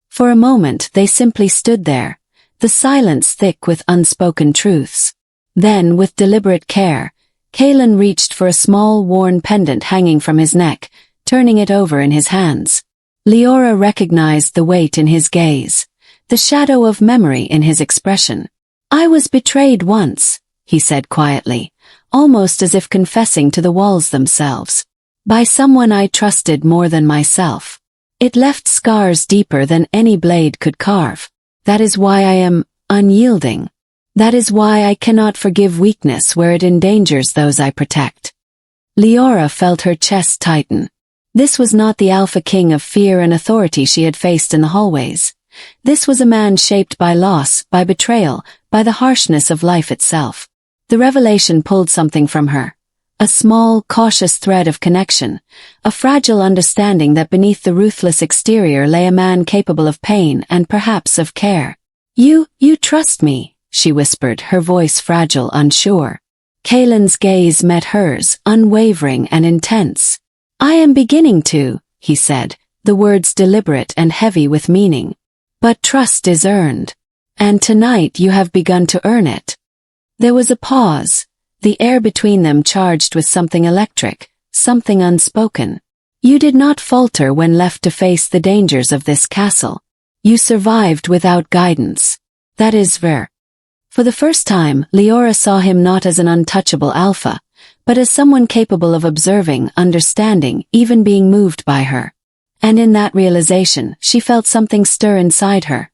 For a moment they simply stood there, the silence thick with unspoken truths. Then, with deliberate care, Kaelin reached for a small worn pendant hanging from his neck, turning it over in his hands. Leora recognized the weight in his gaze, the shadow of memory in his expression. "I was betrayed once," he said quietly, almost as if confessing to the walls themselves. "By someone I trusted more than myself. It left scars deeper than any blade could carve. That is why I am unyielding. That is why I cannot forgive weakness where it endangers those I protect. Leora felt her chest tighten. This was not the alpha king of fear and authority she had faced in the hallways. This was a man shaped by loss, by betrayal, by the harshness of life itself. The revelation pulled something from her. A small, cautious thread of connection, a fragile understanding that beneath the ruthless exterior lay a man capable of pain and perhaps of care. You trust me," she whispered, her voice fragile, unsure. Kaelin's gaze met hers, unwavering and intense. "I am beginning to," he said, the words deliberate and heavy with meaning. "But trust is earned. And tonight you have begun to earn it." There was a pause, the air between them charged with something electric, something unspoken. "You did not falter when left to face the dangers of this castle. You survived without guidance. That is rare." For the first time, Leora saw him not as an untouchable alpha, but as someone capable of observing, understanding, even being moved by her. And in that realization, she felt something stir inside her.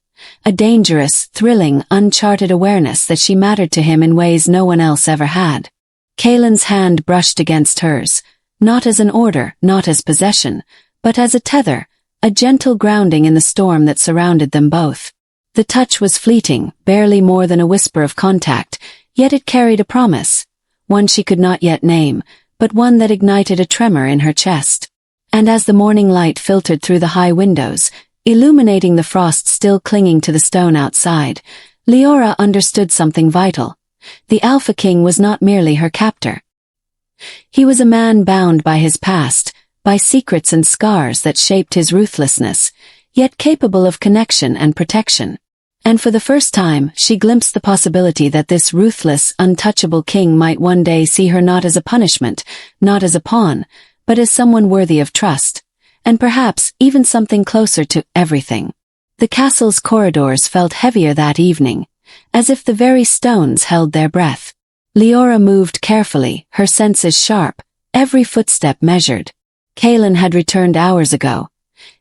A dangerous, thrilling, uncharted awareness that she mattered to him in ways no one else ever had. Kaelin's hand brushed against hers, not as an order, not as possession, but as a tether, a gentle grounding in the storm that surrounded them both. The touch was fleeting, barely more than a whisper of contact, yet it carried a promise, one she could not yet name, but one that ignited a tremor in her chest. And as the morning light filtered through the high windows, illuminating the frost still clinging to the stone outside, Leora understood something vital. The Alpha King was not merely her captor. He was a man bound by his past, by secrets and scars that shaped his ruthlessness, yet capable of connection and protection. And for the first time, she glimpsed the possibility that this ruthless, untouchable king might one day see her not as a punishment, not as a pawn, but as someone worthy of trust, and perhaps even something closer to everything. The castle's corridors felt heavier that evening, as if the very stones held their breath. Leora moved carefully, her senses sharp, every footstep measured. Kaelin had returned hours ago,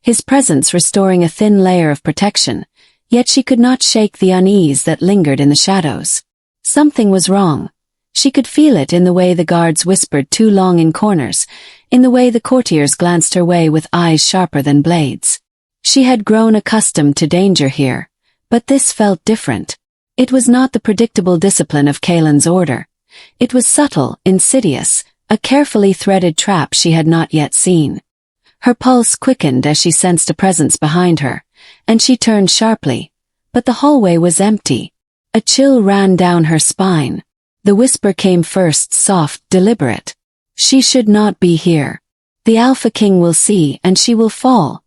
his presence restoring a thin layer of protection, yet she could not shake the unease that lingered in the shadows. Something was wrong. She could feel it in the way the guards whispered too long in corners, in the way the courtiers glanced her way with eyes sharper than blades. She had grown accustomed to danger here, but this felt different. It was not the predictable discipline of Kaelin's order. It was subtle, insidious, a carefully threaded trap she had not yet seen. Her pulse quickened as she sensed a presence behind her, and she turned sharply, but the hallway was empty. A chill ran down her spine. The whisper came first, soft, deliberate. "She should not be here. The Alpha King will see, and she will fall."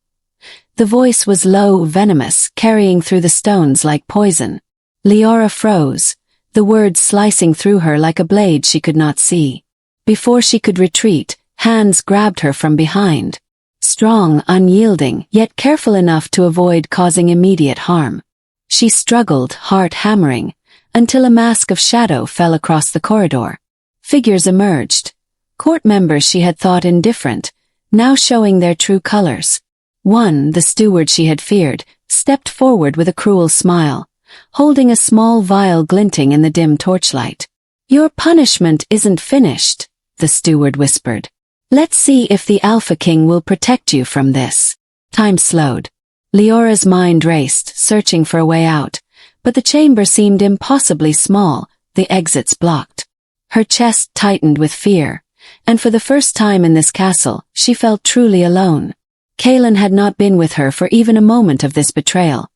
The voice was low, venomous, carrying through the stones like poison. Leora froze, the words slicing through her like a blade she could not see. Before she could retreat, hands grabbed her from behind. Strong, unyielding, yet careful enough to avoid causing immediate harm. She struggled, heart hammering, until a mask of shadow fell across the corridor. Figures emerged. Court members she had thought indifferent, now showing their true colors. One, the steward she had feared, stepped forward with a cruel smile, holding a small vial glinting in the dim torchlight. "Your punishment isn't finished," the steward whispered. "Let's see if the Alpha King will protect you from this." Time slowed. Leora's mind raced, searching for a way out, but the chamber seemed impossibly small, the exits blocked. Her chest tightened with fear, and for the first time in this castle, she felt truly alone. Kaelin had not been with her for even a moment of this betrayal,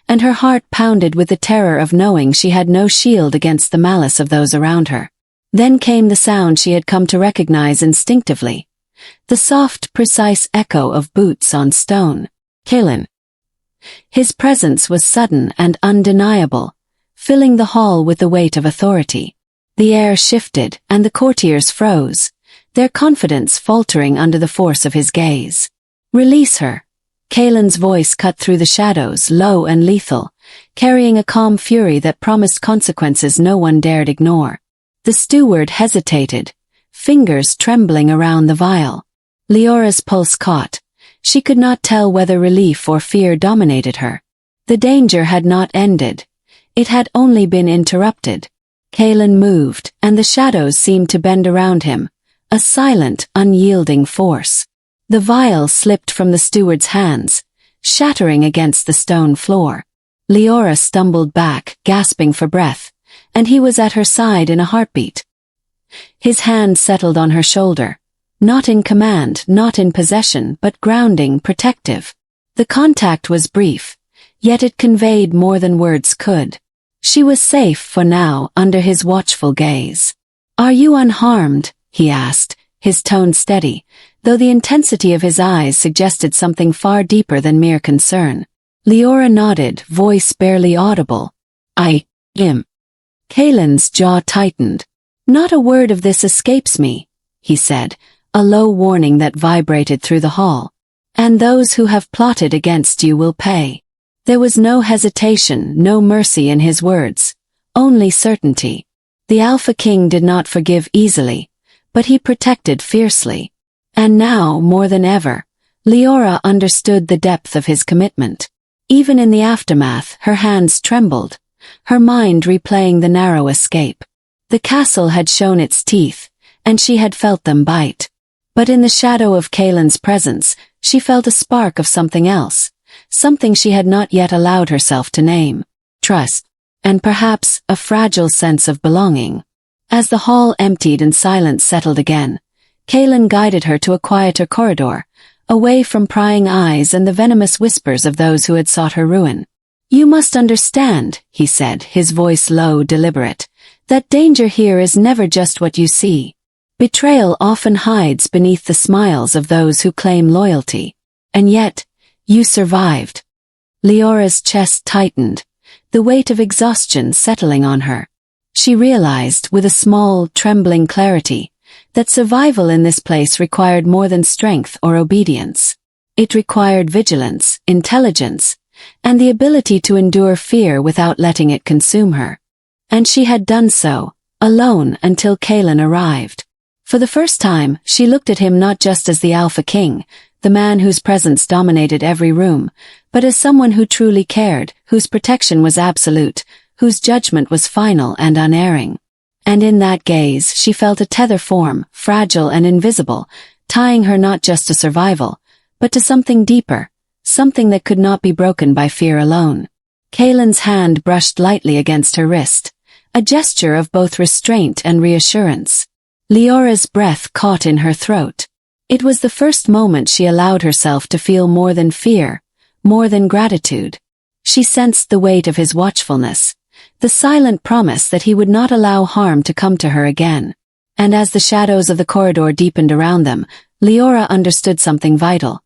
and her heart pounded with the terror of knowing she had no shield against the malice of those around her. Then came the sound she had come to recognize instinctively, the soft, precise echo of boots on stone. Kaelin. His presence was sudden and undeniable, filling the hall with the weight of authority. The air shifted, and the courtiers froze, their confidence faltering under the force of his gaze. "Release her." Kaelin's voice cut through the shadows, low and lethal, carrying a calm fury that promised consequences no one dared ignore. The steward hesitated, fingers trembling around the vial. Leora's pulse caught. She could not tell whether relief or fear dominated her. The danger had not ended. It had only been interrupted. Kaelan moved, and the shadows seemed to bend around him, a silent, unyielding force. The vial slipped from the steward's hands, shattering against the stone floor. Leora stumbled back, gasping for breath, and he was at her side in a heartbeat. His hand settled on her shoulder, not in command, not in possession, but grounding, protective. The contact was brief, yet it conveyed more than words could. She was safe for now under his watchful gaze. "Are you unharmed?" he asked, his tone steady, though the intensity of his eyes suggested something far deeper than mere concern. Leora nodded, voice barely audible. "I am." Kaelan's jaw tightened. "Not a word of this escapes me," he said, a low warning that vibrated through the hall. "And those who have plotted against you will pay." There was no hesitation, no mercy in his words, only certainty. The Alpha King did not forgive easily, but he protected fiercely. And now, more than ever, Leora understood the depth of his commitment. Even in the aftermath, her hands trembled, her mind replaying the narrow escape. The castle had shown its teeth, and she had felt them bite. But in the shadow of Kaelan's presence, she felt a spark of something else. Something she had not yet allowed herself to name. Trust. And perhaps a fragile sense of belonging. As the hall emptied and silence settled again, Kaelan guided her to a quieter corridor, away from prying eyes and the venomous whispers of those who had sought her ruin. "You must understand," he said, his voice low, deliberate, "that danger here is never just what you see. Betrayal often hides beneath the smiles of those who claim loyalty. And yet, you survived." Leora's chest tightened, the weight of exhaustion settling on her. She realized, with a small, trembling clarity, that survival in this place required more than strength or obedience. It required vigilance, intelligence, and the ability to endure fear without letting it consume her. And she had done so, alone until Kaelan arrived. For the first time, she looked at him not just as the Alpha King, the man whose presence dominated every room, but as someone who truly cared, whose protection was absolute, whose judgment was final and unerring. And in that gaze she felt a tether form, fragile and invisible, tying her not just to survival, but to something deeper, something that could not be broken by fear alone. Kaelan's hand brushed lightly against her wrist, a gesture of both restraint and reassurance. Leora's breath caught in her throat. It was the first moment she allowed herself to feel more than fear, more than gratitude. She sensed the weight of his watchfulness, the silent promise that he would not allow harm to come to her again. And as the shadows of the corridor deepened around them, Leora understood something vital.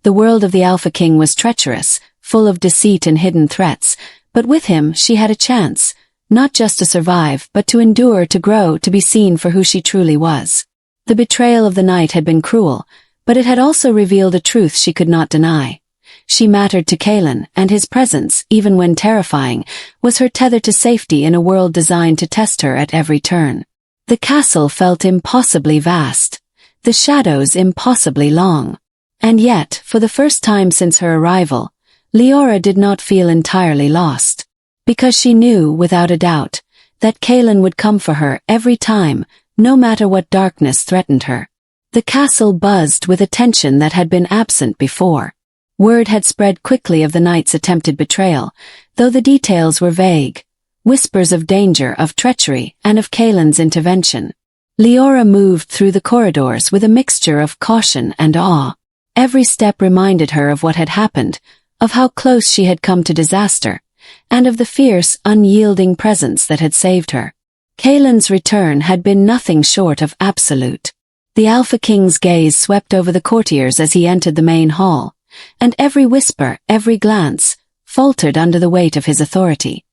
The world of the Alpha King was treacherous, full of deceit and hidden threats, but with him she had a chance, not just to survive, but to endure, to grow, to be seen for who she truly was. The betrayal of the night had been cruel, but it had also revealed a truth she could not deny. She mattered to Kaelan, and his presence, even when terrifying, was her tether to safety in a world designed to test her at every turn. The castle felt impossibly vast, the shadows impossibly long. And yet, for the first time since her arrival, Leora did not feel entirely lost. Because she knew, without a doubt, that Kaelan would come for her every time, no matter what darkness threatened her. The castle buzzed with a tension that had been absent before. Word had spread quickly of the knight's attempted betrayal, though the details were vague. Whispers of danger, of treachery, and of Kaelan's intervention. Leora moved through the corridors with a mixture of caution and awe. Every step reminded her of what had happened, of how close she had come to disaster, and of the fierce, unyielding presence that had saved her. Kaelan's return had been nothing short of absolute. The Alpha King's gaze swept over the courtiers as he entered the main hall, and every whisper, every glance, faltered under the weight of his authority.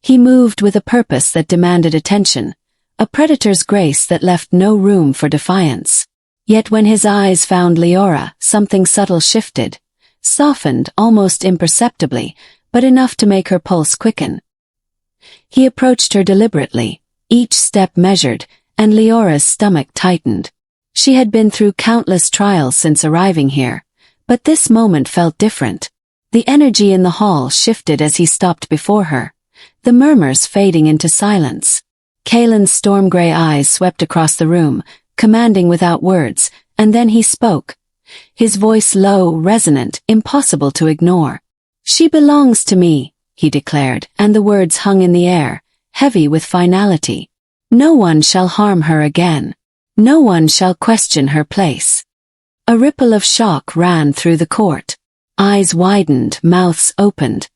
He moved with a purpose that demanded attention, a predator's grace that left no room for defiance. Yet when his eyes found Leora, something subtle shifted, softened almost imperceptibly, but enough to make her pulse quicken. He approached her deliberately, each step measured, and Leora's stomach tightened. She had been through countless trials since arriving here, But this moment felt different. The energy in the hall shifted as he stopped before her, the murmurs fading into silence. Kaelin's storm-gray eyes swept across the room, commanding without words, and then he spoke. His voice low, resonant, impossible to ignore. "She belongs to me," he declared, and the words hung in the air, heavy with finality. "No one shall harm her again. No one shall question her place." A ripple of shock ran through the court. Eyes widened, mouths opened,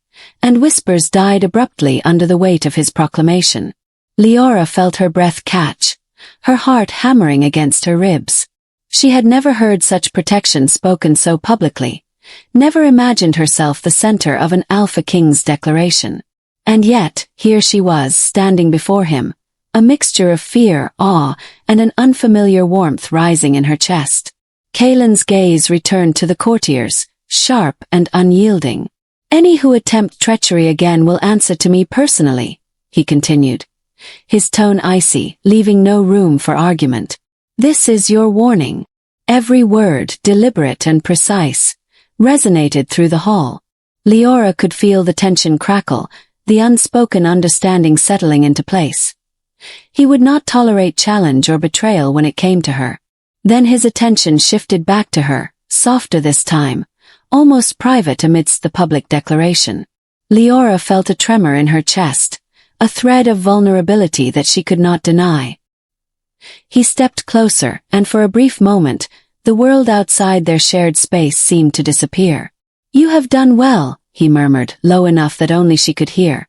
and whispers died abruptly under the weight of his proclamation. Leora felt her breath catch, her heart hammering against her ribs. She had never heard such protection spoken so publicly, never imagined herself the center of an Alpha King's declaration. And yet, here she was, standing before him, a mixture of fear, awe, and an unfamiliar warmth rising in her chest. Kaelin's gaze returned to the courtiers, sharp and unyielding. "Any who attempt treachery again will answer to me personally," he continued, his tone icy, leaving no room for argument. "This is your warning." Every word, deliberate and precise, resonated through the hall. Leora could feel the tension crackle, the unspoken understanding settling into place. He would not tolerate challenge or betrayal when it came to her. Then his attention shifted back to her, softer this time, almost private amidst the public declaration. Leora felt a tremor in her chest, a thread of vulnerability that she could not deny. He stepped closer, and for a brief moment, the world outside their shared space seemed to disappear. "You have done well," he murmured, low enough that only she could hear,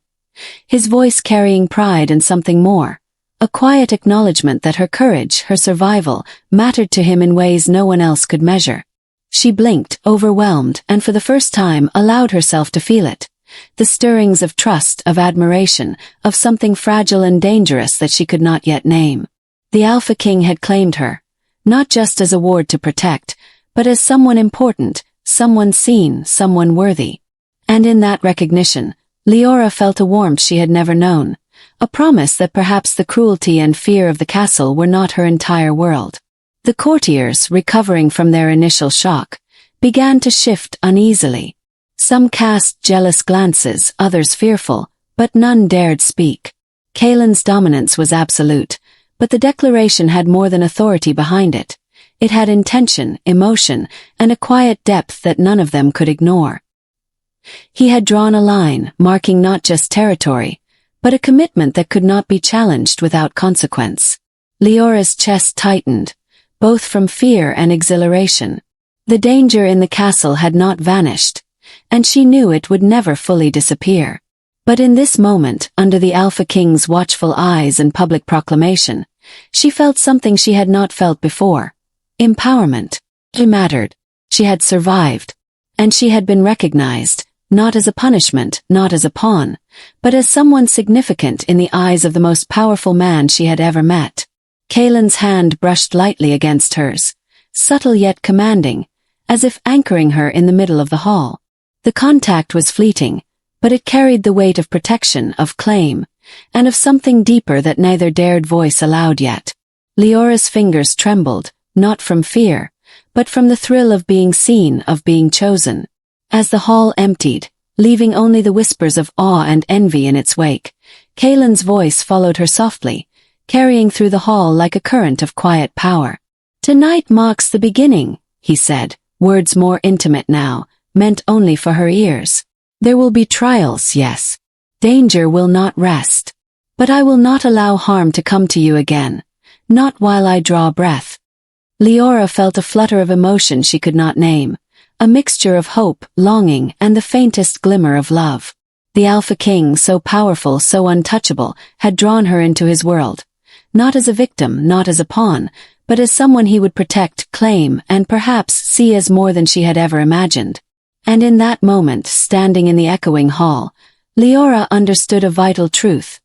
his voice carrying pride and something more, a quiet acknowledgement that her courage, her survival, mattered to him in ways no one else could measure. She blinked, overwhelmed, and for the first time allowed herself to feel it. The stirrings of trust, of admiration, of something fragile and dangerous that she could not yet name. The Alpha King had claimed her, not just as a ward to protect, but as someone important, someone seen, someone worthy. And in that recognition, Leora felt a warmth she had never known, a promise that perhaps the cruelty and fear of the castle were not her entire world. The courtiers, recovering from their initial shock, began to shift uneasily. Some cast jealous glances, others fearful, but none dared speak. Kaelin's dominance was absolute, but the declaration had more than authority behind it. It had intention, emotion, and a quiet depth that none of them could ignore. He had drawn a line, marking not just territory, but a commitment that could not be challenged without consequence. Leora's chest tightened, both from fear and exhilaration. The danger in the castle had not vanished, and she knew it would never fully disappear. But in this moment, under the Alpha King's watchful eyes and public proclamation, she felt something she had not felt before. Empowerment. It mattered. She had survived. And she had been recognized, not as a punishment, not as a pawn, but as someone significant in the eyes of the most powerful man she had ever met. Kaelin's hand brushed lightly against hers, subtle yet commanding, as if anchoring her in the middle of the hall. The contact was fleeting, but it carried the weight of protection, of claim, and of something deeper that neither dared voice aloud yet. Leora's fingers trembled, not from fear, but from the thrill of being seen, of being chosen. As the hall emptied, leaving only the whispers of awe and envy in its wake, Kaelin's voice followed her softly, carrying through the hall like a current of quiet power. "Tonight marks the beginning," he said, words more intimate now, meant only for her ears. "There will be trials, yes. Danger will not rest. But I will not allow harm to come to you again, not while I draw breath." Leora felt a flutter of emotion she could not name, a mixture of hope, longing, and the faintest glimmer of love. The Alpha King, so powerful, so untouchable, had drawn her into his world, not as a victim, not as a pawn, but as someone he would protect, claim, and perhaps see as more than she had ever imagined. And in that moment, standing in the echoing hall, Leora understood a vital truth.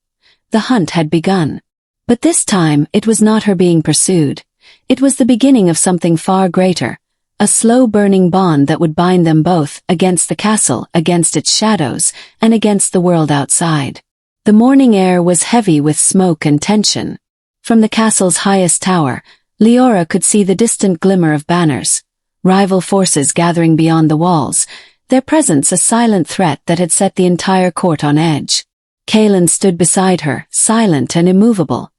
The hunt had begun. But this time, it was not her being pursued. It was the beginning of something far greater, a slow-burning bond that would bind them both, against the castle, against its shadows, and against the world outside. The morning air was heavy with smoke and tension. From the castle's highest tower, Leora could see the distant glimmer of banners, rival forces gathering beyond the walls, their presence a silent threat that had set the entire court on edge. Kaelan stood beside her, silent and immovable,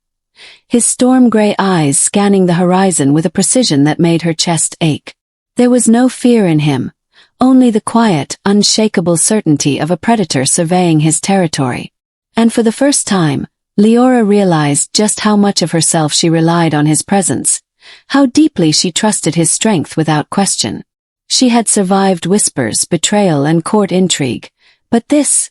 his storm-gray eyes scanning the horizon with a precision that made her chest ache. There was no fear in him, only the quiet, unshakable certainty of a predator surveying his territory. And for the first time, Leora realized just how much of herself she relied on his presence, how deeply she trusted his strength without question. She had survived whispers, betrayal, and court intrigue, but this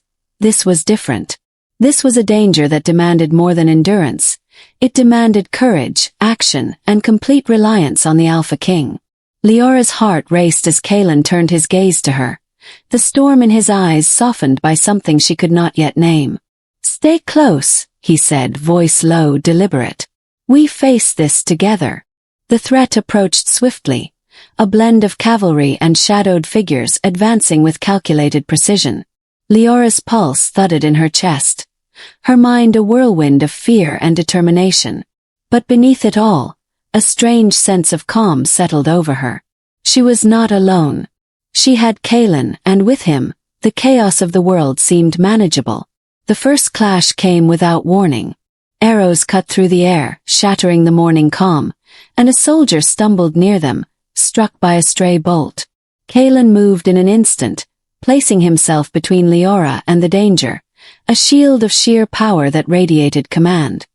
was different. This was a danger that demanded more than endurance. It demanded courage, action, and complete reliance on the Alpha King. Leora's heart raced as Kaelan turned his gaze to her, the storm in his eyes softened by something she could not yet name. "Stay close," he said, voice low, deliberate. "We face this together." The threat approached swiftly, a blend of cavalry and shadowed figures advancing with calculated precision. Leora's pulse thudded in her chest, her mind a whirlwind of fear and determination. But beneath it all, a strange sense of calm settled over her. She was not alone. She had Kaelan, and with him, the chaos of the world seemed manageable. The first clash came without warning. Arrows cut through the air, shattering the morning calm, and a soldier stumbled near them, struck by a stray bolt. Kaelan moved in an instant, placing himself between Leora and the danger, a shield of sheer power that radiated command.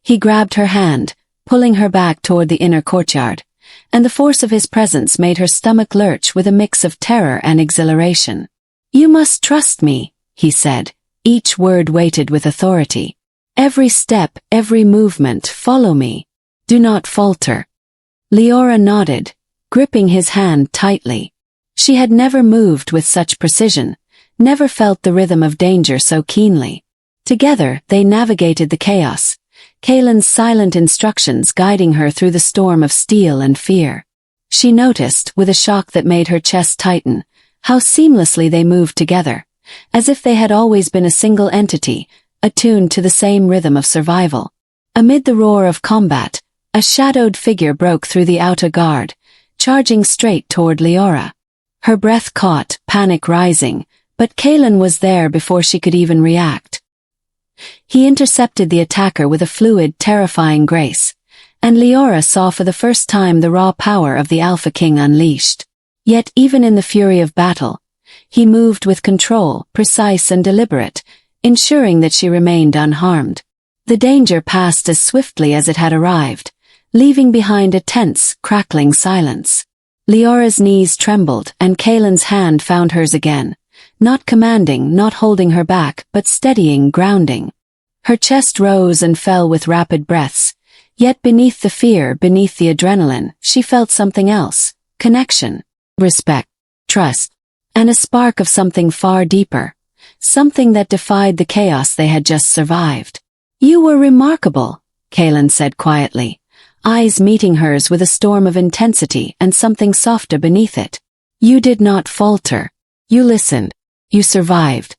He grabbed her hand, pulling her back toward the inner courtyard, and the force of his presence made her stomach lurch with a mix of terror and exhilaration. "You must trust me," he said, each word weighted with authority. "Every step, every movement, follow me. Do not falter." Leora nodded, gripping his hand tightly. She had never moved with such precision, never felt the rhythm of danger so keenly. Together, they navigated the chaos, Kaelan's silent instructions guiding her through the storm of steel and fear. She noticed, with a shock that made her chest tighten, how seamlessly they moved together, as if they had always been a single entity, attuned to the same rhythm of survival. Amid the roar of combat, a shadowed figure broke through the outer guard, charging straight toward Leora. Her breath caught, panic rising, but Kaelan was there before she could even react. He intercepted the attacker with a fluid, terrifying grace, and Leora saw for the first time the raw power of the Alpha King unleashed. Yet even in the fury of battle, he moved with control, precise and deliberate, ensuring that she remained unharmed. The danger passed as swiftly as it had arrived, leaving behind a tense, crackling silence. Leora's knees trembled, and Kaelan's hand found hers again, not commanding, not holding her back, but steadying, grounding. Her chest rose and fell with rapid breaths, yet beneath the fear, beneath the adrenaline, she felt something else: connection, respect, trust, and a spark of something far deeper, something that defied the chaos they had just survived. "You were remarkable," Kaelan said quietly, eyes meeting hers with a storm of intensity and something softer beneath it. "You did not falter. You listened. You survived."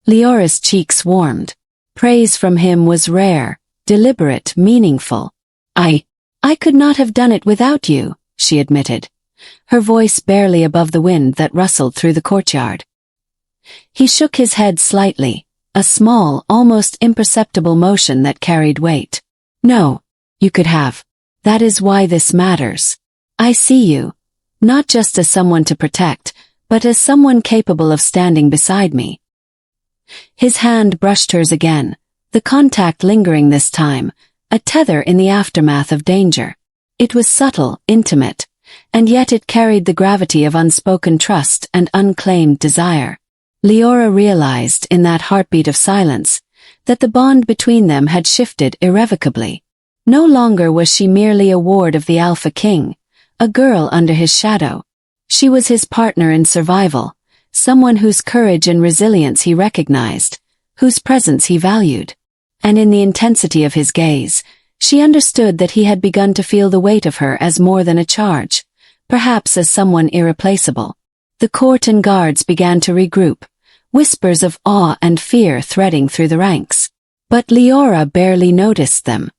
Leora's cheeks warmed. Praise from him was rare, deliberate, meaningful. I could not have done it without you," she admitted, her voice barely above the wind that rustled through the courtyard. He shook his head slightly, a small, almost imperceptible motion that carried weight. "No, you could have. That is why this matters. I see you, not just as someone to protect, but as someone capable of standing beside me." His hand brushed hers again, the contact lingering this time, a tether in the aftermath of danger. It was subtle, intimate, and yet it carried the gravity of unspoken trust and unclaimed desire. Leora realized, in that heartbeat of silence, that the bond between them had shifted irrevocably. No longer was she merely a ward of the Alpha King, a girl under his shadow. She was his partner in survival, someone whose courage and resilience he recognized, whose presence he valued. And in the intensity of his gaze, she understood that he had begun to feel the weight of her as more than a charge, perhaps as someone irreplaceable. The court and guards began to regroup, whispers of awe and fear threading through the ranks. But Leora barely noticed them.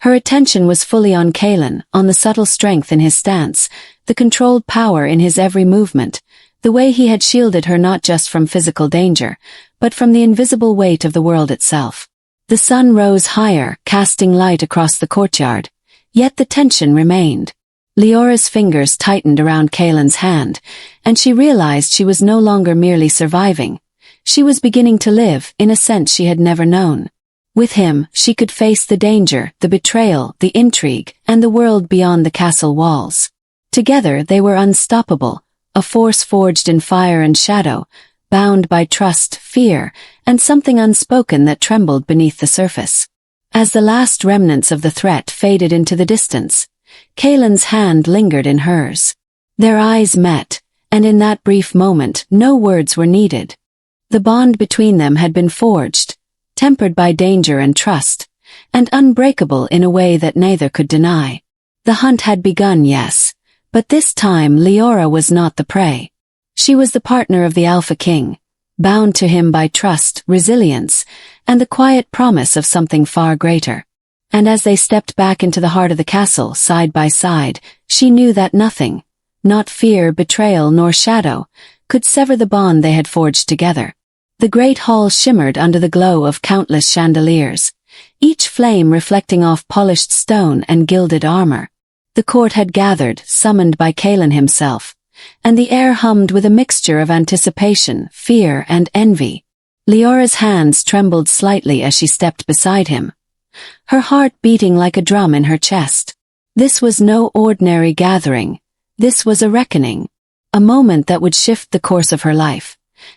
Her attention was fully on Kaelan, on the subtle strength in his stance, the controlled power in his every movement, the way he had shielded her not just from physical danger, but from the invisible weight of the world itself. The sun rose higher, casting light across the courtyard, yet the tension remained. Leora's fingers tightened around Kaelin's hand, and she realized she was no longer merely surviving. She was beginning to live in a sense she had never known. With him, she could face the danger, the betrayal, the intrigue, and the world beyond the castle walls. Together they were unstoppable, a force forged in fire and shadow, bound by trust, fear, and something unspoken that trembled beneath the surface. As the last remnants of the threat faded into the distance, Kaelin's hand lingered in hers. Their eyes met, and in that brief moment no words were needed. The bond between them had been forged, tempered by danger and trust, and unbreakable in a way that neither could deny. The hunt had begun, yes, but this time Leora was not the prey. She was the partner of the Alpha King, bound to him by trust, resilience, and the quiet promise of something far greater. And as they stepped back into the heart of the castle, side by side, she knew that nothing, not fear, betrayal, nor shadow, could sever the bond they had forged together. The great hall shimmered under the glow of countless chandeliers, each flame reflecting off polished stone and gilded armor. The court had gathered, summoned by Kaelin himself, and the air hummed with a mixture of anticipation, fear, and envy. Leora's hands trembled slightly as she stepped beside him, her heart beating like a drum in her chest. This was no ordinary gathering. This was a reckoning, a moment that would shift the course of her life,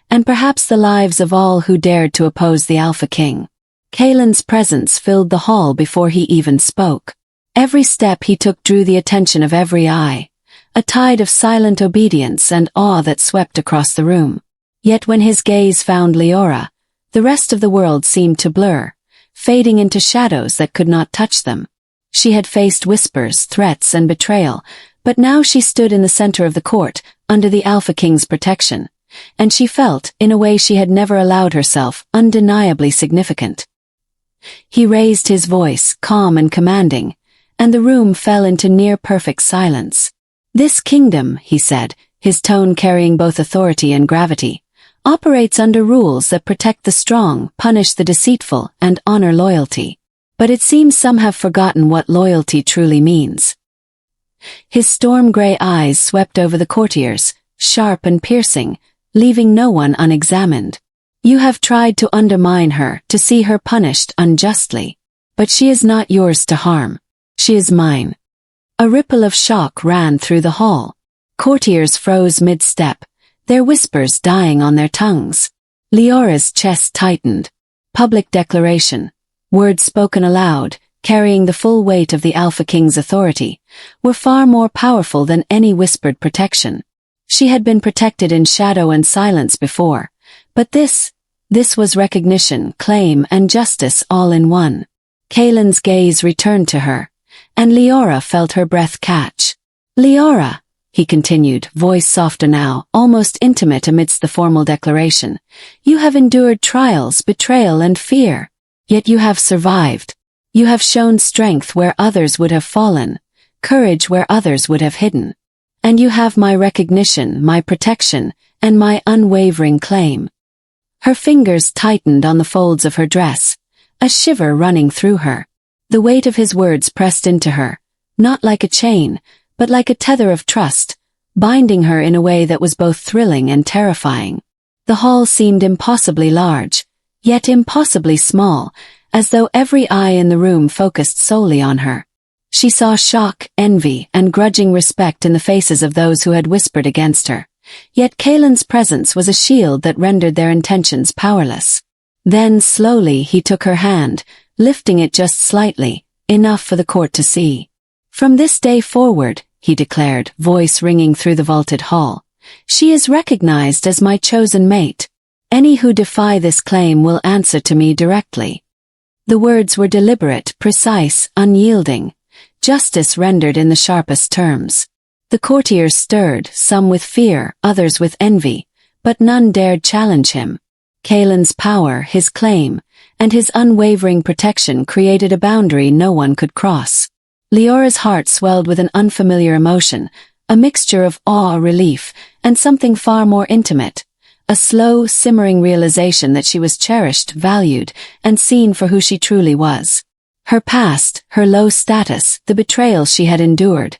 and perhaps the lives of all who dared to oppose the Alpha King. Kaelin's presence filled the hall before he even spoke. Every step he took drew the attention of every eye, a tide of silent obedience and awe that swept across the room. Yet when his gaze found Leora, the rest of the world seemed to blur, fading into shadows that could not touch them. She had faced whispers, threats, and betrayal, but now she stood in the center of the court, under the Alpha King's protection, and she felt, in a way she had never allowed herself, undeniably significant. He raised his voice, calm and commanding, and the room fell into near-perfect silence. "This kingdom," he said, his tone carrying both authority and gravity, "operates under rules that protect the strong, punish the deceitful, and honor loyalty. But it seems some have forgotten what loyalty truly means." His storm-gray eyes swept over the courtiers, sharp and piercing, leaving no one unexamined. "You have tried to undermine her, to see her punished unjustly. But she is not yours to harm. She is mine." A ripple of shock ran through the hall. Courtiers froze mid-step, their whispers dying on their tongues. Leora's chest tightened. Public declaration, words spoken aloud, carrying the full weight of the Alpha King's authority, were far more powerful than any whispered protection. She had been protected in shadow and silence before, but this was recognition, claim, and justice all in one. Kaelin's gaze returned to her, and Leora felt her breath catch. "Leora," he continued, voice softer now, almost intimate amidst the formal declaration, "you have endured trials, betrayal, and fear. Yet you have survived. You have shown strength where others would have fallen, courage where others would have hidden. And you have my recognition, my protection, and my unwavering claim." Her fingers tightened on the folds of her dress, a shiver running through her. The weight of his words pressed into her, not like a chain, but like a tether of trust, binding her in a way that was both thrilling and terrifying. The hall seemed impossibly large, yet impossibly small, as though every eye in the room focused solely on her. She saw shock, envy, and grudging respect in the faces of those who had whispered against her, yet Kaelin's presence was a shield that rendered their intentions powerless. Then slowly he took her hand, lifting it just slightly, enough for the court to see. "From this day forward," he declared, voice ringing through the vaulted hall, "she is recognized as my chosen mate. Any who defy this claim will answer to me directly." The words were deliberate, precise, unyielding, justice rendered in the sharpest terms. The courtiers stirred, some with fear, others with envy, but none dared challenge him. Kaelin's power, his claim, and his unwavering protection created a boundary no one could cross. Leora's heart swelled with an unfamiliar emotion, a mixture of awe, relief, and something far more intimate, a slow, simmering realization that she was cherished, valued, and seen for who she truly was. Her past, her low status, the betrayal she had endured,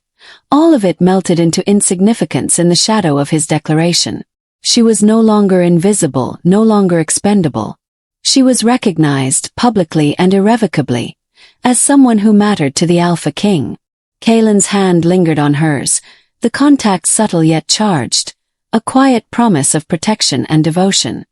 all of it melted into insignificance in the shadow of his declaration. She was no longer invisible, no longer expendable. She was recognized, publicly and irrevocably, as someone who mattered to the Alpha King. Kaelin's hand lingered on hers, the contact subtle yet charged, a quiet promise of protection and devotion.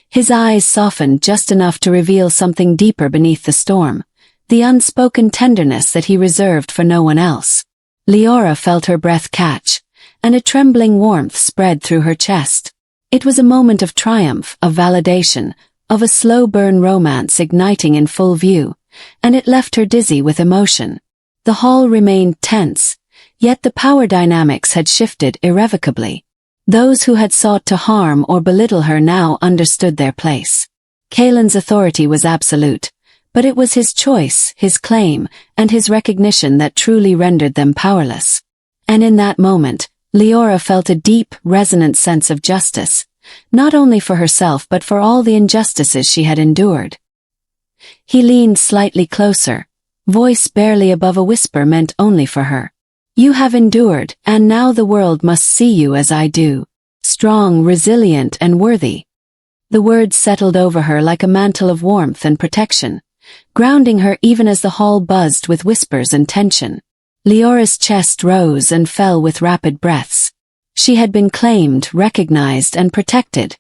His eyes softened just enough to reveal something deeper beneath the storm, the unspoken tenderness that he reserved for no one else. Leora felt her breath catch, and a trembling warmth spread through her chest. It was a moment of triumph, of validation, of a slow-burn romance igniting in full view, and it left her dizzy with emotion. The hall remained tense, yet the power dynamics had shifted irrevocably. Those who had sought to harm or belittle her now understood their place. Kaelin's authority was absolute, but it was his choice, his claim, and his recognition that truly rendered them powerless. And in that moment, Leora felt a deep, resonant sense of justice, not only for herself but for all the injustices she had endured. He leaned slightly closer, voice barely above a whisper meant only for her. "You have endured, and now the world must see you as I do. Strong, resilient, and worthy." The words settled over her like a mantle of warmth and protection, grounding her even as the hall buzzed with whispers and tension. Leora's chest rose and fell with rapid breaths. She had been claimed, recognized, and protected,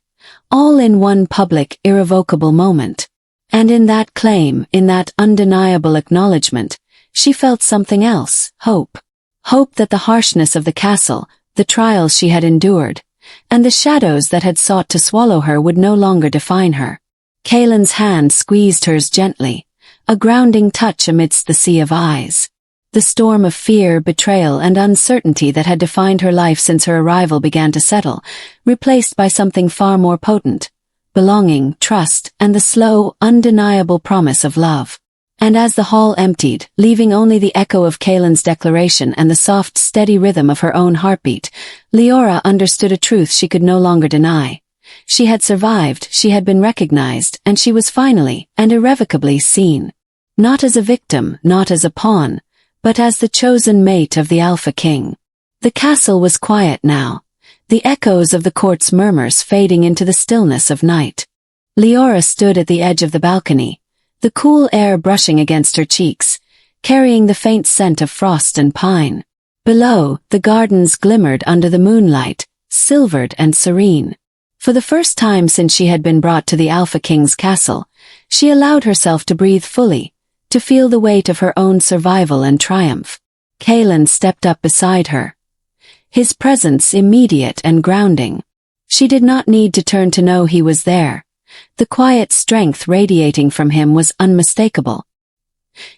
all in one public, irrevocable moment. And in that claim, in that undeniable acknowledgement, she felt something else, hope. Hope that the harshness of the castle, the trials she had endured, and the shadows that had sought to swallow her would no longer define her. Kaelin's hand squeezed hers gently, a grounding touch amidst the sea of eyes. The storm of fear, betrayal, and uncertainty that had defined her life since her arrival began to settle, replaced by something far more potent: belonging, trust, and the slow, undeniable promise of love. And as the hall emptied, leaving only the echo of Kaelin's declaration and the soft, steady rhythm of her own heartbeat, Leora understood a truth she could no longer deny. She had survived, she had been recognized, and she was finally and irrevocably seen. Not as a victim, not as a pawn, but as the chosen mate of the Alpha King. The castle was quiet now, the echoes of the court's murmurs fading into the stillness of night. Leora stood at the edge of the balcony, the cool air brushing against her cheeks, carrying the faint scent of frost and pine. Below, the gardens glimmered under the moonlight, silvered and serene. For the first time since she had been brought to the Alpha King's castle, she allowed herself to breathe fully, to feel the weight of her own survival and triumph. Kaelin stepped up beside her, his presence immediate and grounding. She did not need to turn to know he was there. The quiet strength radiating from him was unmistakable.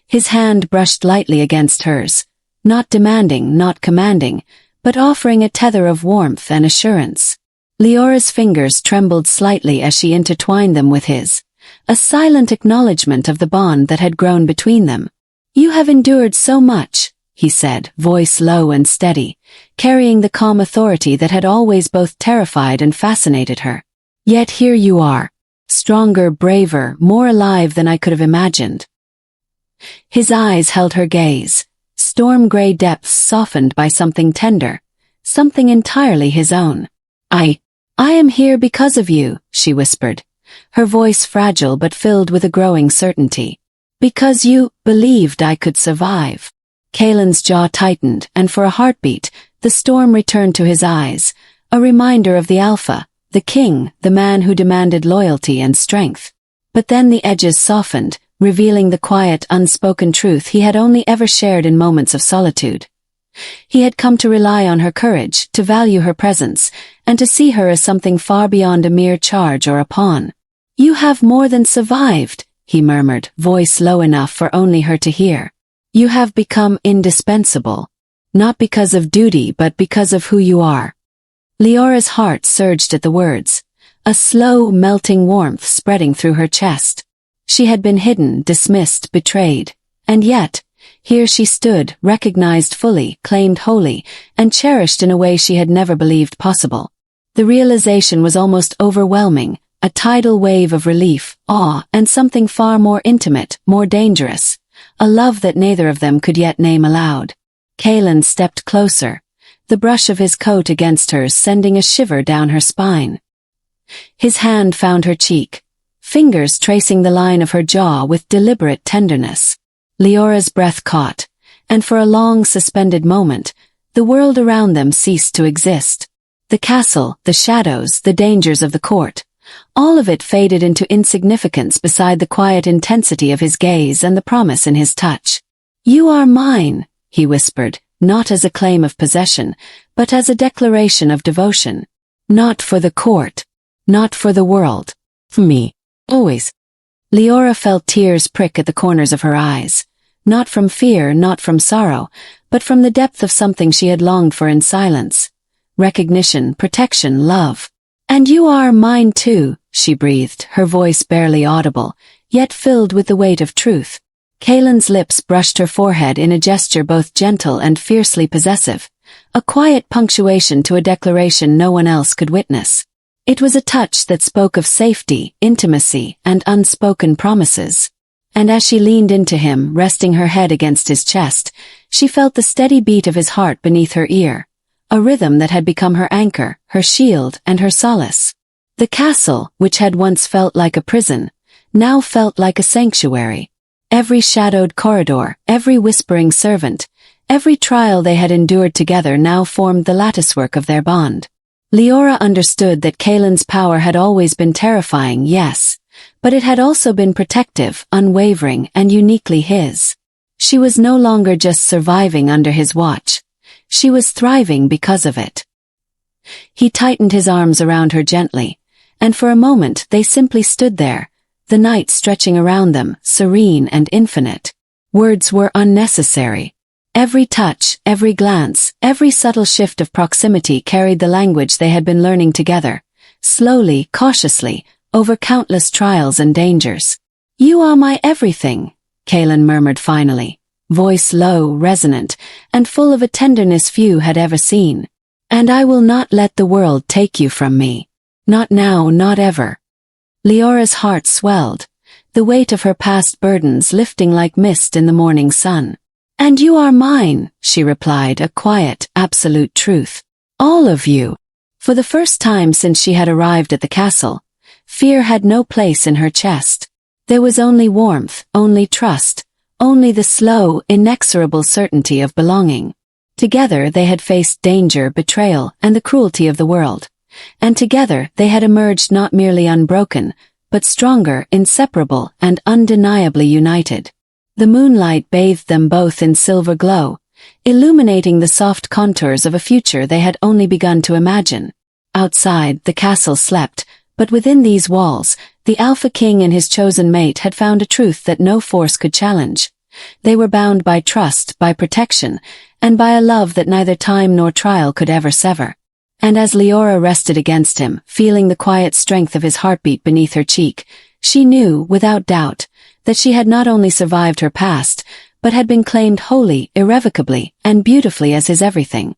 His hand brushed lightly against hers, not demanding, not commanding, but offering a tether of warmth and assurance. Leora's fingers trembled slightly as she intertwined them with his, a silent acknowledgement of the bond that had grown between them. "You have endured so much," he said, voice low and steady, carrying the calm authority that had always both terrified and fascinated her. "Yet here you are, stronger, braver, more alive than I could have imagined." His eyes held her gaze, storm-gray depths softened by something tender, something entirely his own. I am here because of you," she whispered, her voice fragile but filled with a growing certainty. "Because you believed I could survive." Kaelin's jaw tightened, and for a heartbeat, the storm returned to his eyes, a reminder of the Alpha, the King, the man who demanded loyalty and strength. But then the edges softened, revealing the quiet, unspoken truth he had only ever shared in moments of solitude. He had come to rely on her courage, to value her presence, and to see her as something far beyond a mere charge or a pawn. "You have more than survived," he murmured, voice low enough for only her to hear. "You have become indispensable. Not because of duty but because of who you are." Leora's heart surged at the words, a slow, melting warmth spreading through her chest. She had been hidden, dismissed, betrayed, and yet, Here she stood, recognized fully, claimed wholly, and cherished in a way she had never believed possible. The realization was almost overwhelming, a tidal wave of relief, awe, and something far more intimate, more dangerous. A love that neither of them could yet name aloud. Kalen stepped closer, the brush of his coat against hers sending a shiver down her spine. His hand found her cheek, fingers tracing the line of her jaw with deliberate tenderness. Leora's breath caught, and for a long suspended moment, the world around them ceased to exist. The castle, the shadows, the dangers of the court, all of it faded into insignificance beside the quiet intensity of his gaze and the promise in his touch. "You are mine," he whispered, not as a claim of possession, but as a declaration of devotion. "Not for the court, not for the world, for me, always." Leora felt tears prick at the corners of her eyes, not from fear, not from sorrow, but from the depth of something she had longed for in silence. Recognition, protection, love. "And you are mine too," she breathed, her voice barely audible, yet filled with the weight of truth. Kalen's lips brushed her forehead in a gesture both gentle and fiercely possessive, a quiet punctuation to a declaration no one else could witness. It was a touch that spoke of safety, intimacy, and unspoken promises. And as she leaned into him, resting her head against his chest, she felt the steady beat of his heart beneath her ear, a rhythm that had become her anchor, her shield, and her solace. The castle, which had once felt like a prison, now felt like a sanctuary. Every shadowed corridor, every whispering servant, every trial they had endured together now formed the latticework of their bond. Leora understood that Kalen's power had always been terrifying, yes, but it had also been protective, unwavering, and uniquely his. She was no longer just surviving under his watch. She was thriving because of it. He tightened his arms around her gently, and for a moment they simply stood there, the night stretching around them, serene and infinite. Words were unnecessary. Every touch, every glance, every subtle shift of proximity carried the language they had been learning together, slowly, cautiously, over countless trials and dangers. "You are my everything," Kalen murmured finally, voice low, resonant, and full of a tenderness few had ever seen. "And I will not let the world take you from me. Not now, not ever." Leora's heart swelled, the weight of her past burdens lifting like mist in the morning sun. "And you are mine," she replied, a quiet, absolute truth. "All of you." For the first time since she had arrived at the castle, fear had no place in her chest. There was only warmth, only trust, only the slow, inexorable certainty of belonging. Together they had faced danger, betrayal, and the cruelty of the world. And together they had emerged not merely unbroken, but stronger, inseparable, and undeniably united. The moonlight bathed them both in silver glow, illuminating the soft contours of a future they had only begun to imagine. Outside, the castle slept, but within these walls, the Alpha King and his chosen mate had found a truth that no force could challenge. They were bound by trust, by protection, and by a love that neither time nor trial could ever sever. And as Leora rested against him, feeling the quiet strength of his heartbeat beneath her cheek, she knew, without doubt, that she had not only survived her past, but had been claimed wholly, irrevocably, and beautifully as his everything.